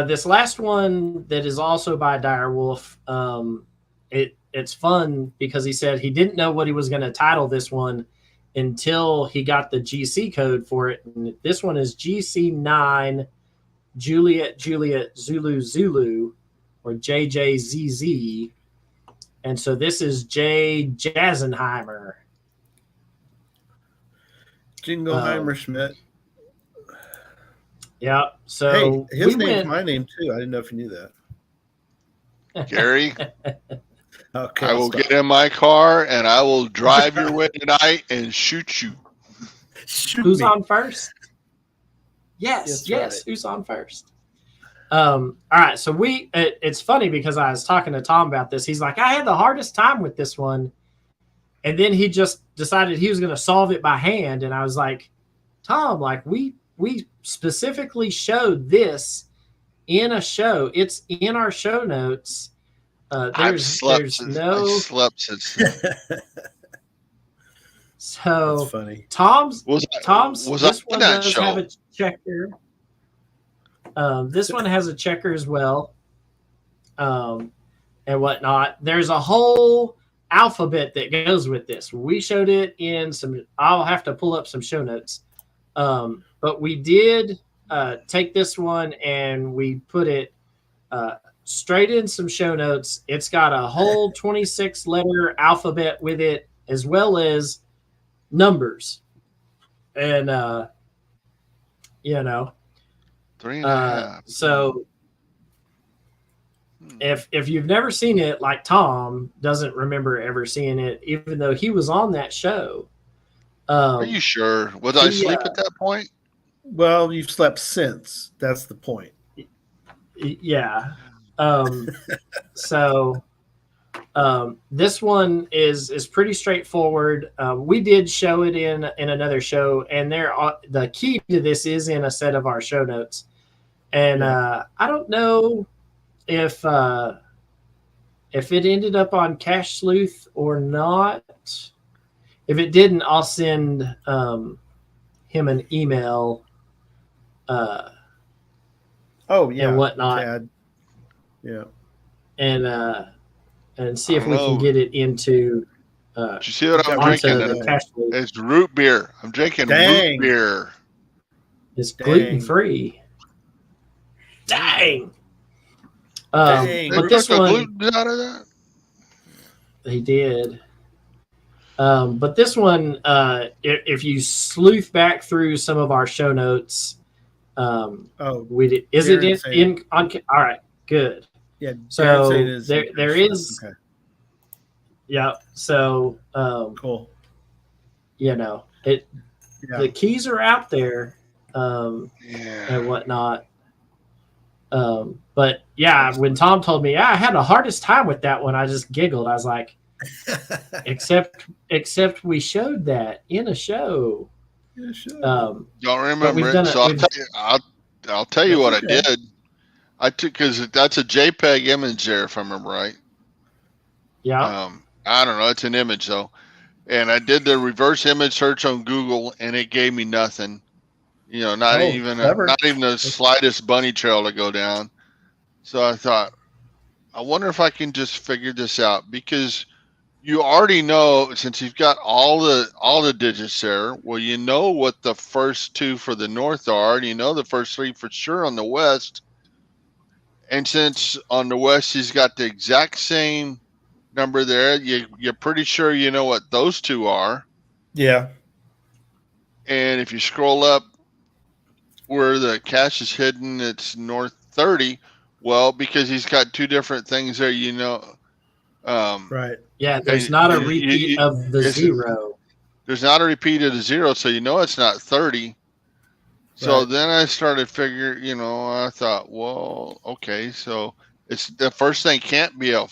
this last one that is also by Direwolf, it's fun because he said he didn't know what he was going to title this one until he got the GC code for it. And this one is GC9 Juliet Zulu Zulu, or JJZZ. And so this is Jay Jazenheimer. Jingleheimer Schmidt. Yeah. So hey, his name's my name too. I didn't know if you knew that. Gary. Okay. I will get in my car and I will drive your way tonight and shoot you. Who's on first? Yes. Right. Who's on first? All right. So it's funny because I was talking to Tom about this. He's like, I had the hardest time with this one. And then he just decided he was going to solve it by hand. And I was like, Tom, like we specifically showed this in a show. It's in our show notes. I've slept since So that's funny. Tom's was this one that does show? have a checker. This one has a checker as well, and whatnot. There's a whole alphabet that goes with this. We showed it in some. I'll have to pull up some show notes, but we did take this one and we put it straight in some show notes. It's got a whole 26-letter alphabet with it, as well as numbers, and 3.5. So if you've never seen it, like Tom doesn't remember ever seeing it, even though he was on that show. Are you sure? Was I asleep at that point? Well, you've slept since. That's the point. Yeah. So this one is pretty straightforward. We did show it in another show, and the key to this is in a set of our show notes. And I don't know if it ended up on Cache Sleuth or not. If it didn't, I'll send him an email. And whatnot. Chad. Yeah. And see if we can get it into. Did you see what I'm drinking? It's root beer. I'm drinking root beer. It's gluten free. Dang. But this one, gluten out of that? They did. But this one, if you sleuth back through some of our show notes, we did. Is it in on? All right, good. Yeah. So there is. Okay. Yeah. So cool. The keys are out there, and whatnot. But yeah, when Tom told me, I had the hardest time with that one, I just giggled. I was like, except we showed that in a show. Don't remember it, so I'll tell you what I did. I took, because that's a JPEG image there, if I remember right. Yeah. I don't know. It's an image though. And I did the reverse image search on Google, and it gave me nothing. You know, not Clever. even the slightest bunny trail to go down. So I thought, I wonder if I can just figure this out, because you already know, since you've got all the digits there. Well, you know what the first two for the north are, and you know the first three for sure on the west. And since on the west he's got the exact same number there, you're pretty sure you know what those two are. Yeah. And if you scroll up where the cache is hidden, it's north 30. Well, because he's got two different things there, you know. Right. Yeah, there's not a repeat of the zero. There's not a repeat of the zero, so you know it's not 30. So Right. then I started figuring, you know, I thought, well, okay, so it's the first thing can't be a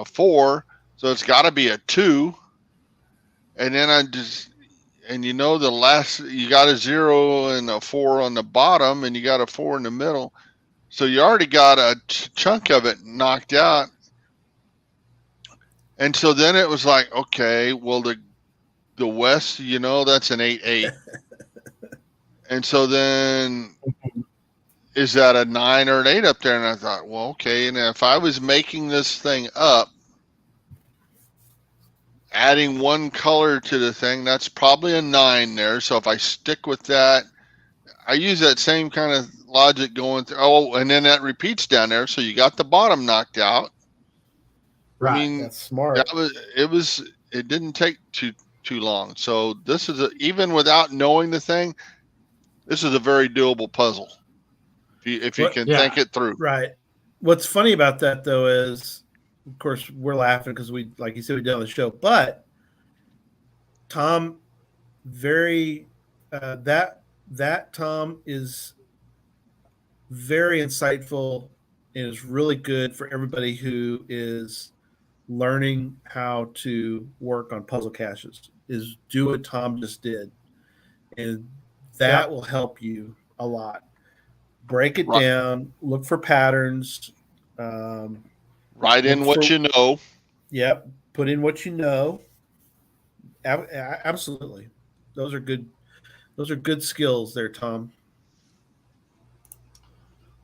4, so it's got to be a 2. And then and you know, the last, you got a 0 and a 4 on the bottom, and you got a 4 in the middle. So you already got a chunk of it knocked out. And so then it was like, okay, well, the west, you know, that's an 8-8. And so then is that a 9 or an 8 up there? And I thought, well, okay. And if I was making this thing up, adding one color to the thing, that's probably a 9 there. So if I stick with that, I use that same kind of logic going through. Oh, and then that repeats down there. So you got the bottom knocked out. Right. I mean, That's smart. It didn't take too long. So this is even without knowing the thing, this is a very doable puzzle. If you can think it through. Right. What's funny about that though is, of course, we're laughing because we, like you said, we did on the show, but Tom, that Tom is very insightful and is really good for everybody who is learning how to work on puzzle caches. Is do what Tom just did, and that will help you a lot. Break it down. Look for patterns. Write in what you know. Yep. Put in what you know. Absolutely. Those are good. Those are good skills there, Tom.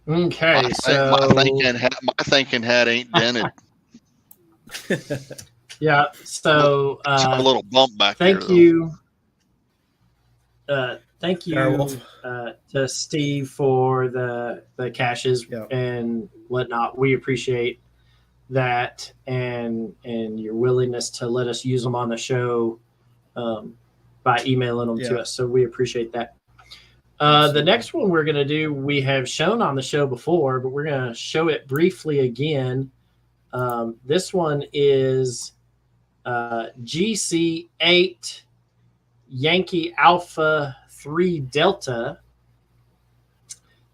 Okay, my thinking hat ain't dented. Yeah, so a little bump back there. Thank you to Steve for the caches and whatnot. We appreciate that and your willingness to let us use them on the show by emailing them to us. So we appreciate that. The next one we're going to do, we have shown on the show before, but we're going to show it briefly again. This one is GC8 Yankee Alpha 3 Delta.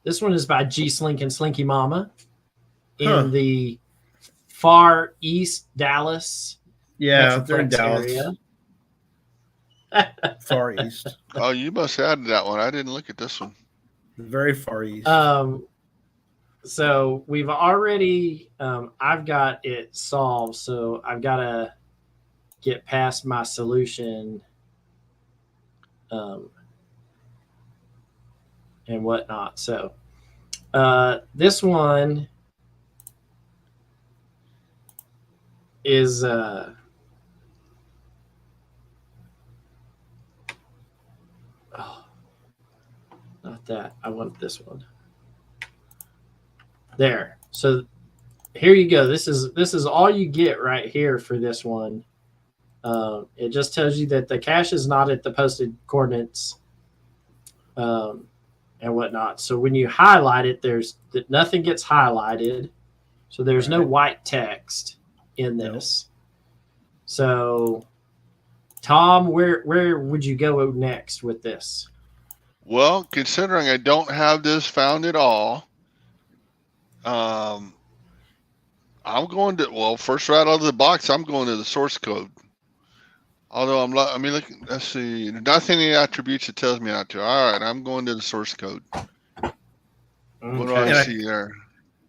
This one is by G Slink and Slinky Mama in the far east Dallas. Yeah, they're in Dallas. Area. Far east. Oh, you must have added that one. I didn't look at this one. Very far east. So we've already, I've got it solved. So I've got to get past my solution and whatnot. So this one is not that. I want this one. There. So here you go. This is all you get right here for this one. It just tells you that the cache is not at the posted coordinates and whatnot. So when you highlight it, that nothing gets highlighted. So there's no white text in this. So Tom, where would you go next with this? Well, considering I don't have this found at all, I'm going to, first right out of the box, I'm going to the source code. Although let's see, nothing in the attributes that tells me not to. All right, I'm going to the source code. Okay. What do I see there?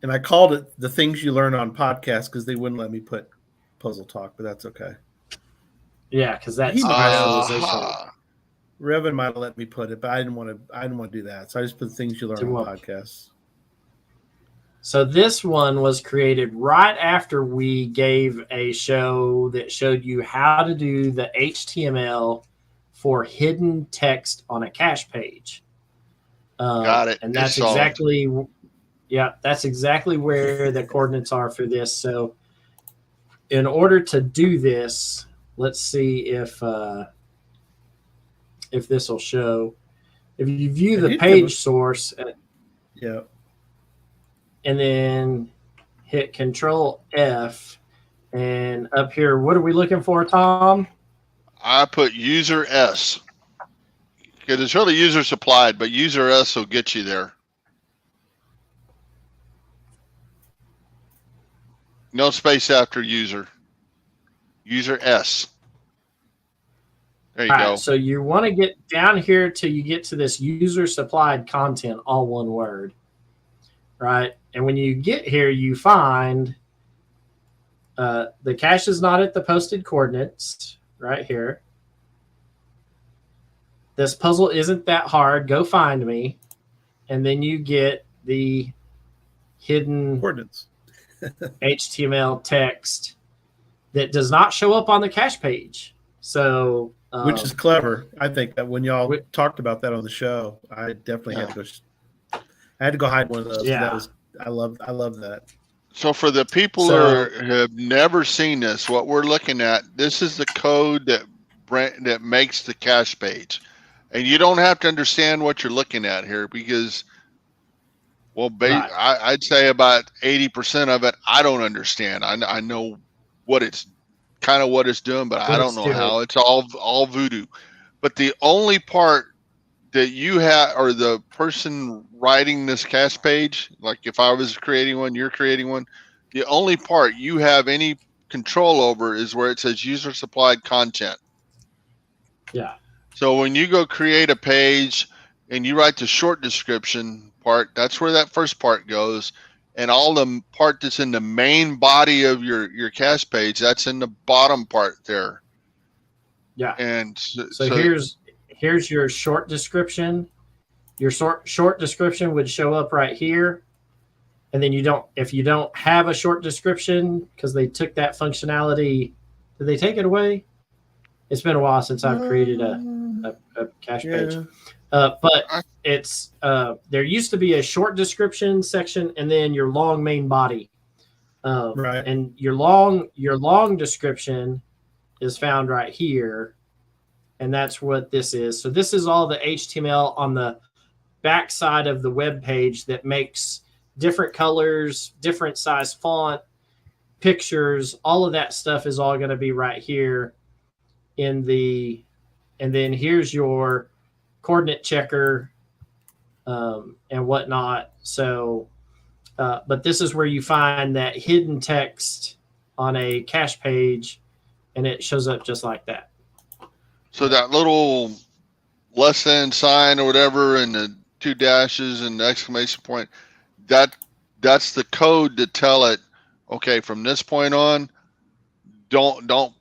And I called it the things you learn on podcasts because they wouldn't let me put puzzle talk, but that's okay. Yeah, because that's He might have. specialization. Revan might have let me put it, but I didn't want to do that. So I just put things you learn on podcasts. So this one was created right after we gave a show that showed you how to do the HTML for hidden text on a cache page. Got it. And that's exactly where the coordinates are for this. So in order to do this, let's see if this will show. If you view the page source, and then hit Control F, and up here, what are we looking for, Tom? I put user S because it's really user supplied, but user S will get you there. No space after user. User S. There you go. So you want to get down here till you get to this user supplied content, all one word, right? And when you get here, you find the cache is not at the posted coordinates right here. This puzzle isn't that hard. Go find me. And then you get the hidden coordinates. HTML text that does not show up on the cache page. So, which is clever. I think that when y'all talked about that on the show, I definitely had to go. I had to go hide one of those. Yeah, I love that. So for the people who have never seen this, what we're looking at, this is the code that makes the cache page, and you don't have to understand what you're looking at here because, well, I'd say about 80% of it I don't understand. I know what it's doing, but I don't know how. It's all voodoo. But the only part that you have, or the person writing this cache page, like if I was creating one, you're creating one, the only part you have any control over is where it says user supplied content. Yeah. So when you go create a page and you write the short description part, that's where that first part goes. And all the part that's in the main body of your cache page, that's in the bottom part there. Yeah. And so here's your short description. Your short description would show up right here. And then if you don't have a short description, because they took that functionality, did they take it away? It's been a while since I've created a cache page. But it's there used to be a short description section and then your long main body. Right. And your long description is found right here. And that's what this is. So this is all the HTML on the back side of the web page that makes different colors, different size font, pictures, all of that stuff is all going to be right here and then here's your coordinate checker and whatnot. So, but this is where you find that hidden text on a cache page, and it shows up just like that. So that little less than sign or whatever, and the 2 dashes and the exclamation point, that's the code to tell it, okay, from this point on, don't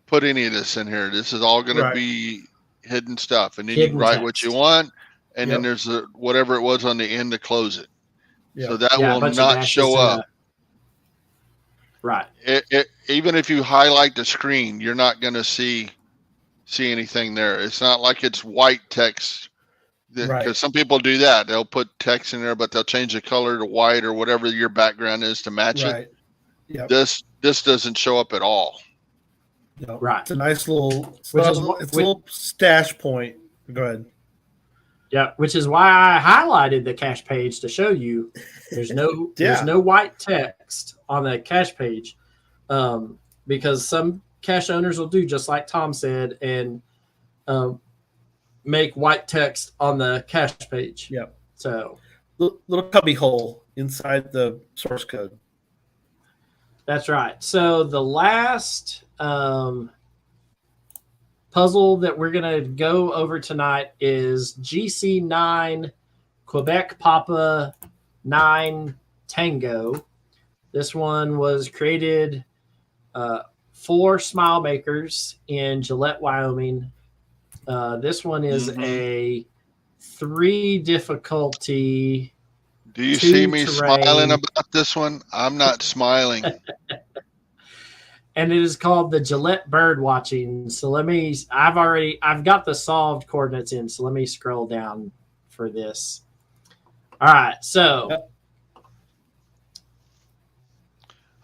put any of this in here. This is all going to be hidden stuff, and then you write what you want, and then there's whatever it was on the end to close it. So that will not show up. Right. Even if you highlight the screen, you're not going to see anything there. It's not like it's white text, because some people do that. They'll put text in there, but they'll change the color to white or whatever your background is to match it. Yep. This doesn't show up at all. Yep. Right. It's a nice little, it's a little stash point. Go ahead. Yeah, which is why I highlighted the cache page to show you there's no there's no white text on the cache page, because some cache owners will do just like Tom said and make white text on the cache page. Yep. So little cubby hole inside the source code. That's right. So the last puzzle that we're going to go over tonight is GC9 Quebec Papa 9 Tango. This one was created 4 Smile Makers in Gillette, Wyoming. This one is a 3 difficulty. Do you see me smiling about this one? I'm not smiling. And it is called the Gillette Bird Watching. So I've got the solved coordinates in. So let me scroll down for this. All right. So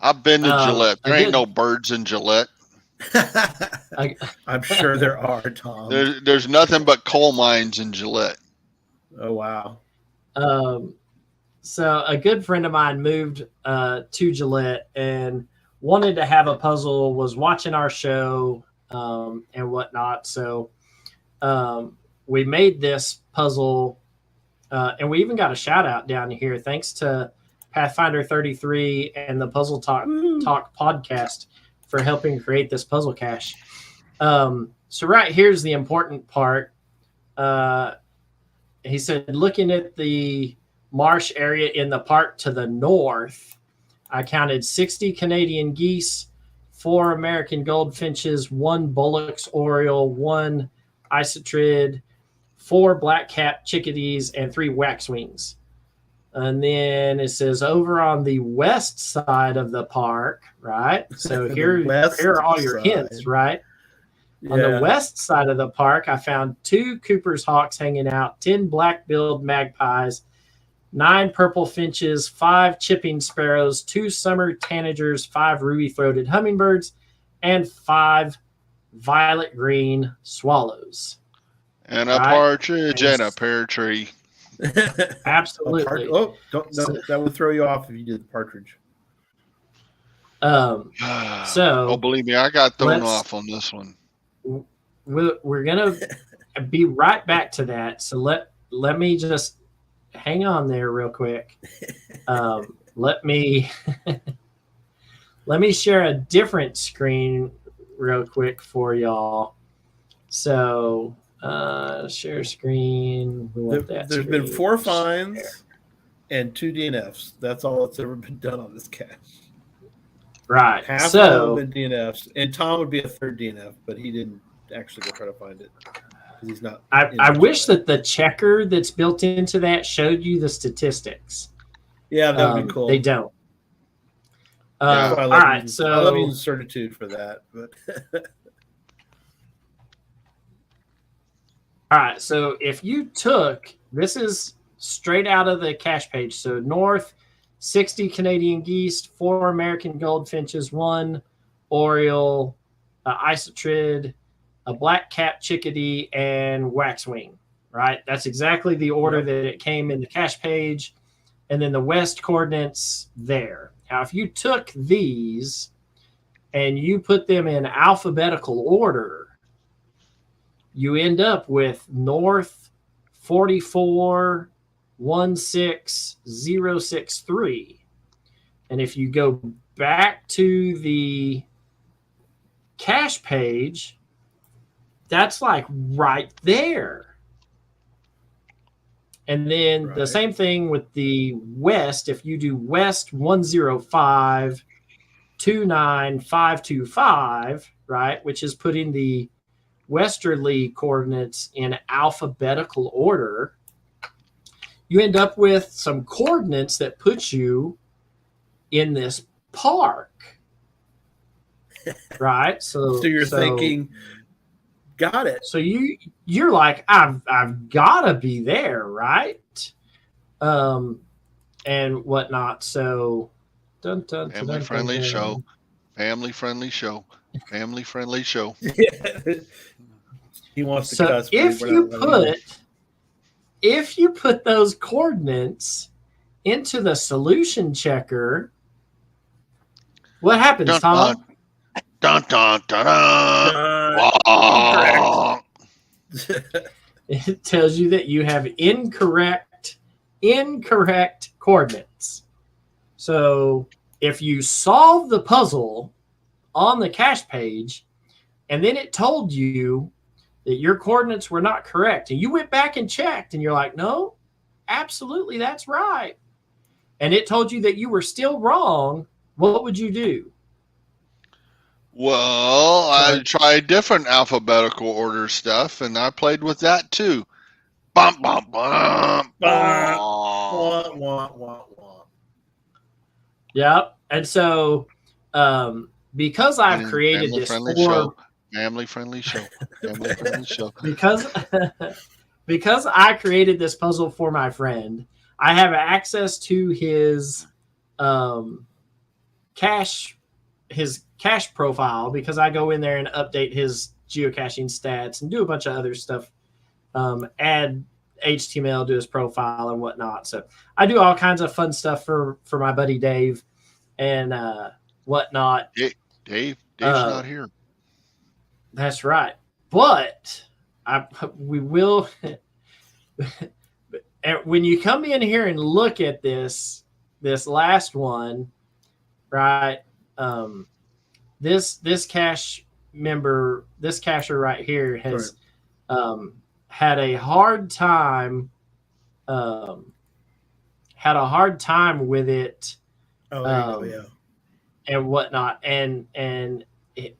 I've been to Gillette. There ain't no birds in Gillette. I'm sure there are, Tom. There's nothing but coal mines in Gillette. Oh, wow. So a good friend of mine moved to Gillette and wanted to have a puzzle, was watching our show and whatnot. So we made this puzzle, and we even got a shout out down here. Thanks to Pathfinder 33 and the Puzzle Talk podcast for helping create this puzzle cache. So right here's the important part. He said, looking at the marsh area in the park to the north, I counted 60 Canadian geese, 4 American goldfinches, 1 Bullock's oriole, 1 isotrid, 4 black-capped chickadees, and 3 waxwings. And then it says over on the west side of the park, right? So here are all your hints, right? Yeah. On the west side of the park, I found 2 Cooper's hawks hanging out, 10 black-billed magpies, 9 purple finches, 5 chipping sparrows, 2 summer tanagers, 5 ruby-throated hummingbirds, and 5 violet-green swallows. And a partridge and a pear tree. Absolutely. That would throw you off if you did the partridge. So, believe me, I got thrown off on this one. We're gonna be right back to that. So let me just hang on there real quick. Let me share a different screen real quick for y'all. So share screen. There's been 4 finds and 2 DNFs. That's all that's ever been done on this cache. Right. Half of them have been DNFs, and Tom would be a 3rd DNF, but he didn't actually go try to find it because he's not. I wish that the checker that's built into that showed you the statistics. Yeah, that would be cool. They don't. All right, so I love using certitude for that, but. All right, so if you took, this is straight out of the cache page. So north, 60 Canadian geese, 4 American goldfinches, 1 oriole, isotrid, a black-capped chickadee, and waxwing, right? That's exactly the order that it came in the cache page. And then the west coordinates there. Now, if you took these and you put them in alphabetical order, you end up with north 4416063. And if you go back to the cache page, that's like right there. And then the same thing with the west. If you do west 105-29525, right, which is putting the westerly coordinates in alphabetical order, you end up with some coordinates that put you in this park, right? So you're thinking, got it. So you're like, I've got to be there, right? And whatnot. So, family friendly show. He wants to cuss. If you put those coordinates into the solution checker, what happens, Tom? Dun, dun, dun, dun. It tells you that you have incorrect coordinates. So if you solve the puzzle on the cache page, and then it told you that your coordinates were not correct, and you went back and checked, and you're like, no, absolutely, that's right. And it told you that you were still wrong, what would you do? Well, I tried different alphabetical order stuff, and I played with that too. Bum, bum, bum, bum. Wah, wah, wah, wah. Yep. And so, because I've created this Family-friendly show. Family-friendly show. Because I created this puzzle for my friend, I have access to his cache profile because I go in there and update his geocaching stats and do a bunch of other stuff, add HTML to his profile and whatnot. So I do all kinds of fun stuff for my buddy Dave and whatnot. Dave's not here. That's right. But we will. When you come in here and look at this last one, right? This cache member, this cacher right here has had a hard time with it. Oh, there you go, yeah. And whatnot, and it,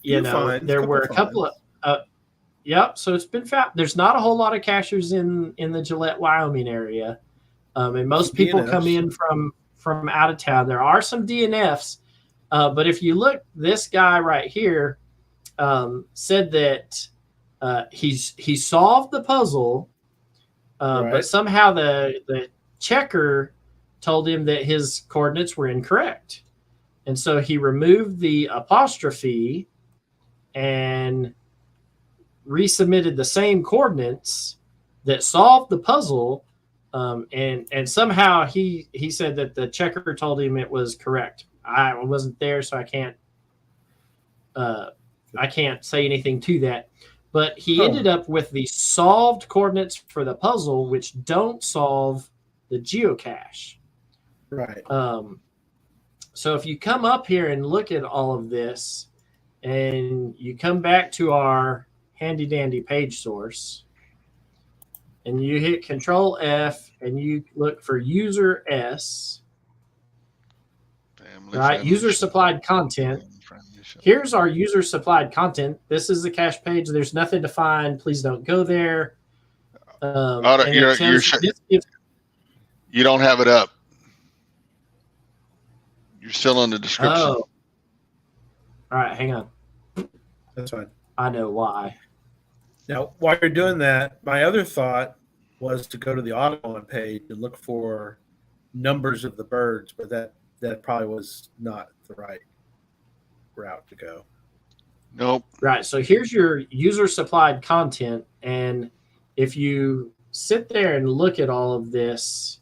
there were a couple of yep. So it's been found. There's not a whole lot of cachers in the Gillette, Wyoming area, and most people come in from out of town. There are some DNFs, but if you look, this guy right here said that he solved the puzzle, but somehow the checker told him that his coordinates were incorrect, and so he removed the apostrophe and resubmitted the same coordinates that solved the puzzle, and somehow he said that the checker told him it was correct. I wasn't there, so I can't say anything to that. But he ended up with the solved coordinates for the puzzle, which don't solve the geocache. Right. So if you come up here and look at all of this, and you come back to our handy dandy page source, and you hit Control F, and you look for User S, right? User supplied content. Here's our user supplied content. This is the cache page. There's nothing to find. Please don't go there. You don't have it up. You're still in the description. Oh. All right, hang on. That's fine. I know why. Now, while you're doing that, my other thought was to go to the Audubon page and look for numbers of the birds, but that probably was not the right route to go. Nope. Right. So here's your user supplied content. And if you sit there and look at all of this,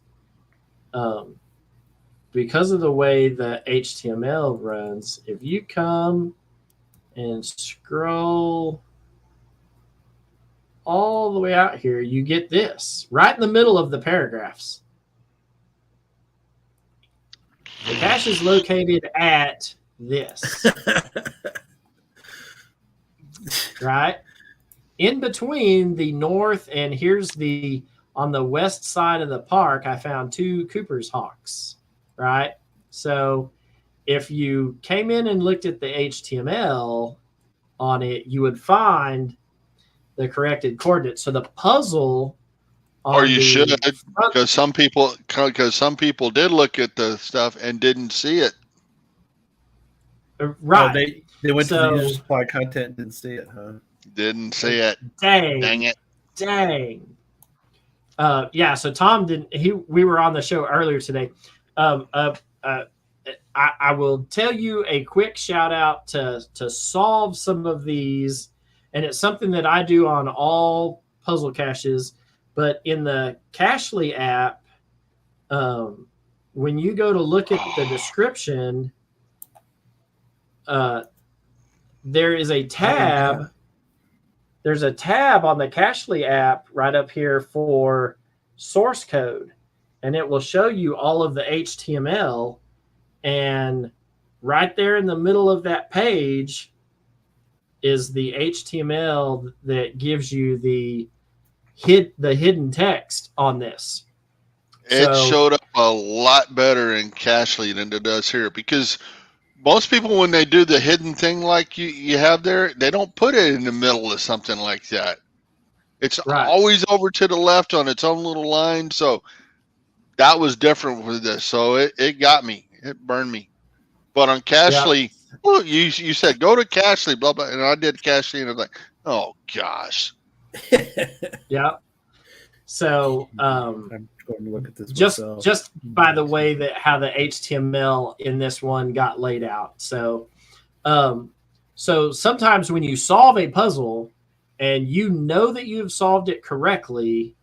because of the way the HTML runs, if you come and scroll all the way out here, you get this right in the middle of the paragraphs. The cache is located at this. Right? In between the north and here's on the west side of the park, I found 2 Cooper's hawks. Right? So if you came in and looked at the HTML on it, you would find the corrected coordinates. So the puzzle, or you should, because some people did look at the stuff and didn't see it. Right. Oh, they went to the user supply content and didn't see it, huh? Didn't see it. Dang it. Dang. Yeah. So Tom didn't. We were on the show earlier today. I will tell you a quick shout out to solve some of these, and it's something that I do on all puzzle caches. But in the Cachely app, when you go to look at the description, there is a tab. There's a tab on the Cachely app right up here for source code, and it will show you all of the HTML. And right there in the middle of that page is the HTML that gives you the hidden text on this. It showed up a lot better in Cachely than it does here, because most people, when they do the hidden thing like you have there, they don't put it in the middle of something like that. It's Right. always over to the left on its own little line. So that was different with this. So it got me. It burned me. But on Cashly, well, you said go to Cashly, blah blah, and I did Cashly, and I was like, oh gosh. Yeah. So I'm going to look at this just myself. just by the way that how the HTML in this one got laid out. So so sometimes when you solve a puzzle and you know that you have solved it correctly,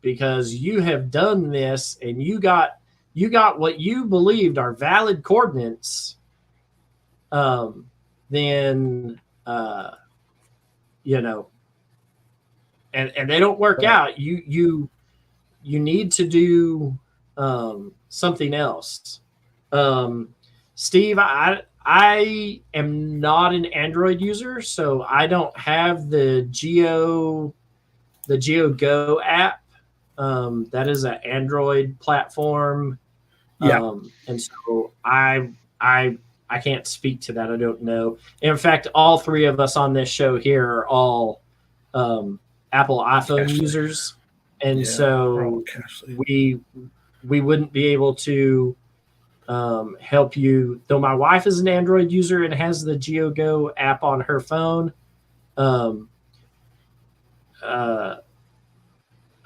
because you have done this and you got what you believed are valid coordinates, then you know, and they don't work out, you need to do something else. Steve, I am not an Android user, so I don't have the GeoGo app. That is an Android platform. Yeah. And so I can't speak to that. I don't know. In fact, all three of us on this show here are all Apple iPhone users, and so we wouldn't be able to help you. Though my wife is an Android user and has the GeoGo app on her phone,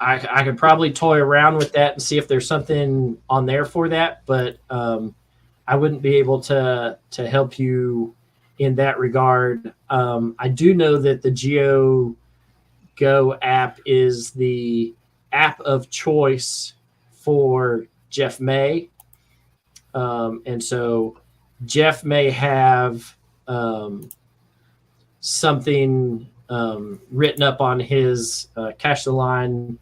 I could probably toy around with that and see if there's something on there for that, but I wouldn't be able to help you in that regard. I do know that the GeoGo app is the app of choice for Jeff May, and so Jeff may have something written up on his Cache the Line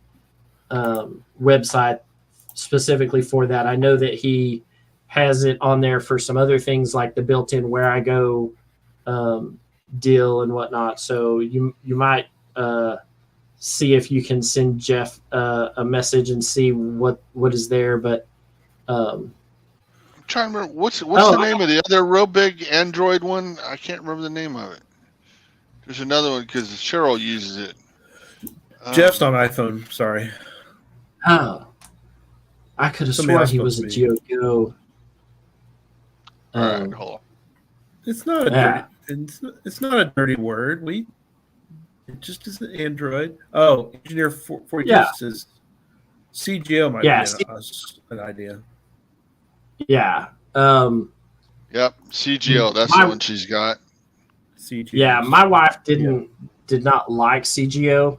website specifically for that. I know that he has it on there for some other things like the built-in Where I Go deal and whatnot. So you might see if you can send Jeff a message and see what is there. But I'm trying to remember what's the name of the other real big Android one. I can't remember the name of it. There's another one because Cheryl uses it. Jeff's on iPhone. Sorry. Oh, I could have sworn he was a GeoGo. All right, hold on. It's not a dirty, it's not a dirty word. It just is an Android. Oh, engineer for says CGO might be an idea. Yeah. Yep, CGO. That's the one she's got. CGO. Yeah, my wife did not like CGO.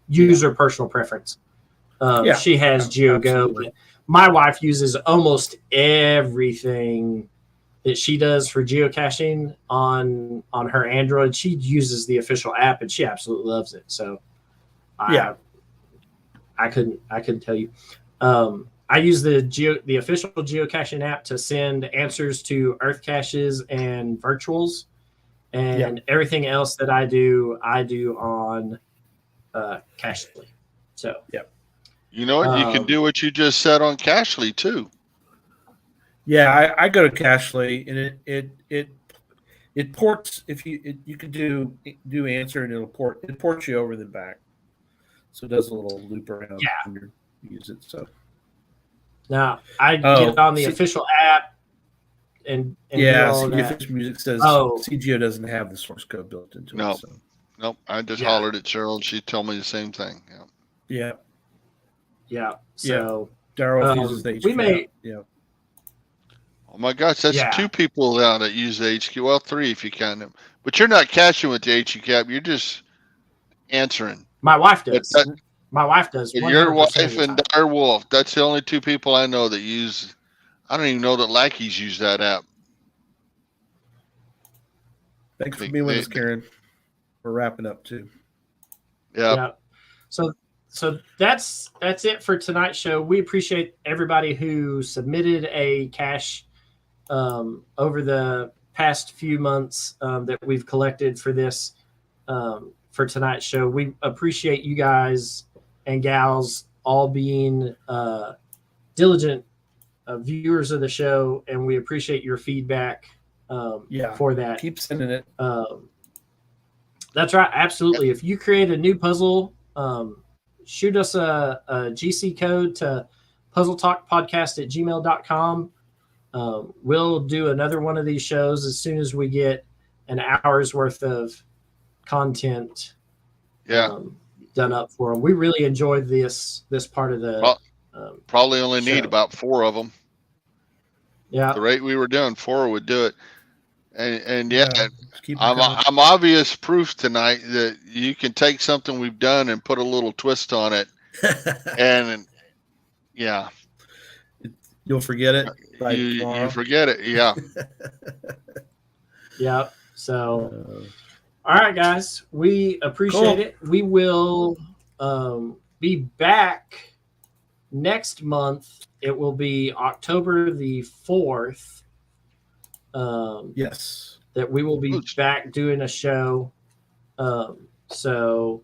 User personal preference. She has GeoGo, but my wife uses almost everything that she does for geocaching on her Android. She uses the official app and she absolutely loves it. So I couldn't tell you. I use the official geocaching app to send answers to earth caches and virtuals, and everything else that I do on Cashly. So you know what? You can do what you just said on Cashly too. Yeah, I go to Cashly and it ports. If you can do answer and it ports you over then back, so it does a little loop around when you use it. So now I get on the official app and the official music says CGO doesn't have the source code built into it. So. Nope. I just hollered at Cheryl and she told me the same thing. Yeah. So Daryl uses the HQ. Oh my gosh, that's two people now that use the HQ. Well, three if you count them. But you're not caching with the HQ app. You're just answering. My wife does. My wife does. Your wife and Dire Wolf. That's the only two people I know that use. I don't even know that Lackeys use that app. Thanks for being with us, Karen. We're wrapping up too. Yeah. So that's it for tonight's show. We appreciate everybody who submitted a cache over the past few months that we've collected for this for tonight's show. We appreciate you guys and gals all being diligent viewers of the show, and we appreciate your feedback for that. Keep sending it. That's right. Absolutely. If you create a new puzzle, shoot us a GC code to puzzletalkpodcast@gmail.com. We'll do another one of these shows as soon as we get an hour's worth of content done up for them. We really enjoyed this part of the probably only show. need about 4 of them. Yeah, the rate we were doing, 4 would do it. And keep I'm obvious proof tonight that you can take something we've done and put a little twist on it. And you'll forget it. You forget it. Yeah. Yeah. So, all right, guys, we appreciate it. We will be back next month. It will be October the 4th. Yes. That we will be back doing a show. So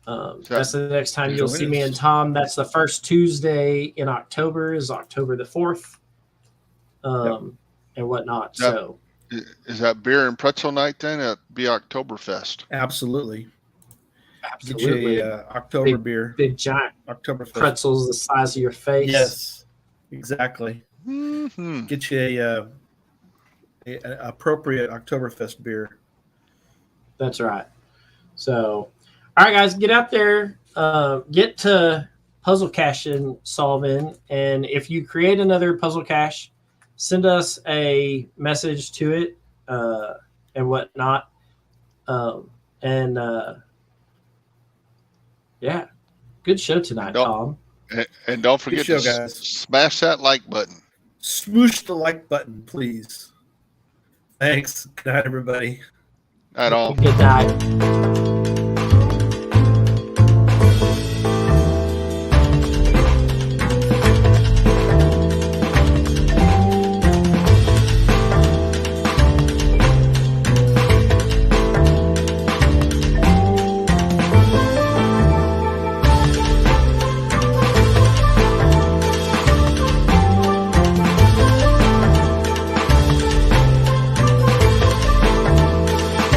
that's the next time you'll see me and Tom. That's the first Tuesday in October, is October the 4th. And whatnot. Is that beer and pretzel night then? It'd be Oktoberfest. Absolutely. Absolutely. Get you October beer. Big giant Oktoberfest pretzels the size of your face. Yes, exactly. Mm-hmm. Get you an appropriate Oktoberfest beer. That's right. So, all right, guys, get out there, get to puzzle cache and solving. And if you create another puzzle cache, send us a message to it and whatnot. Good show tonight, Tom. And don't forget to smash that like button. Smoosh the like button, please. Thanks. Good night, everybody. Night all. Good night.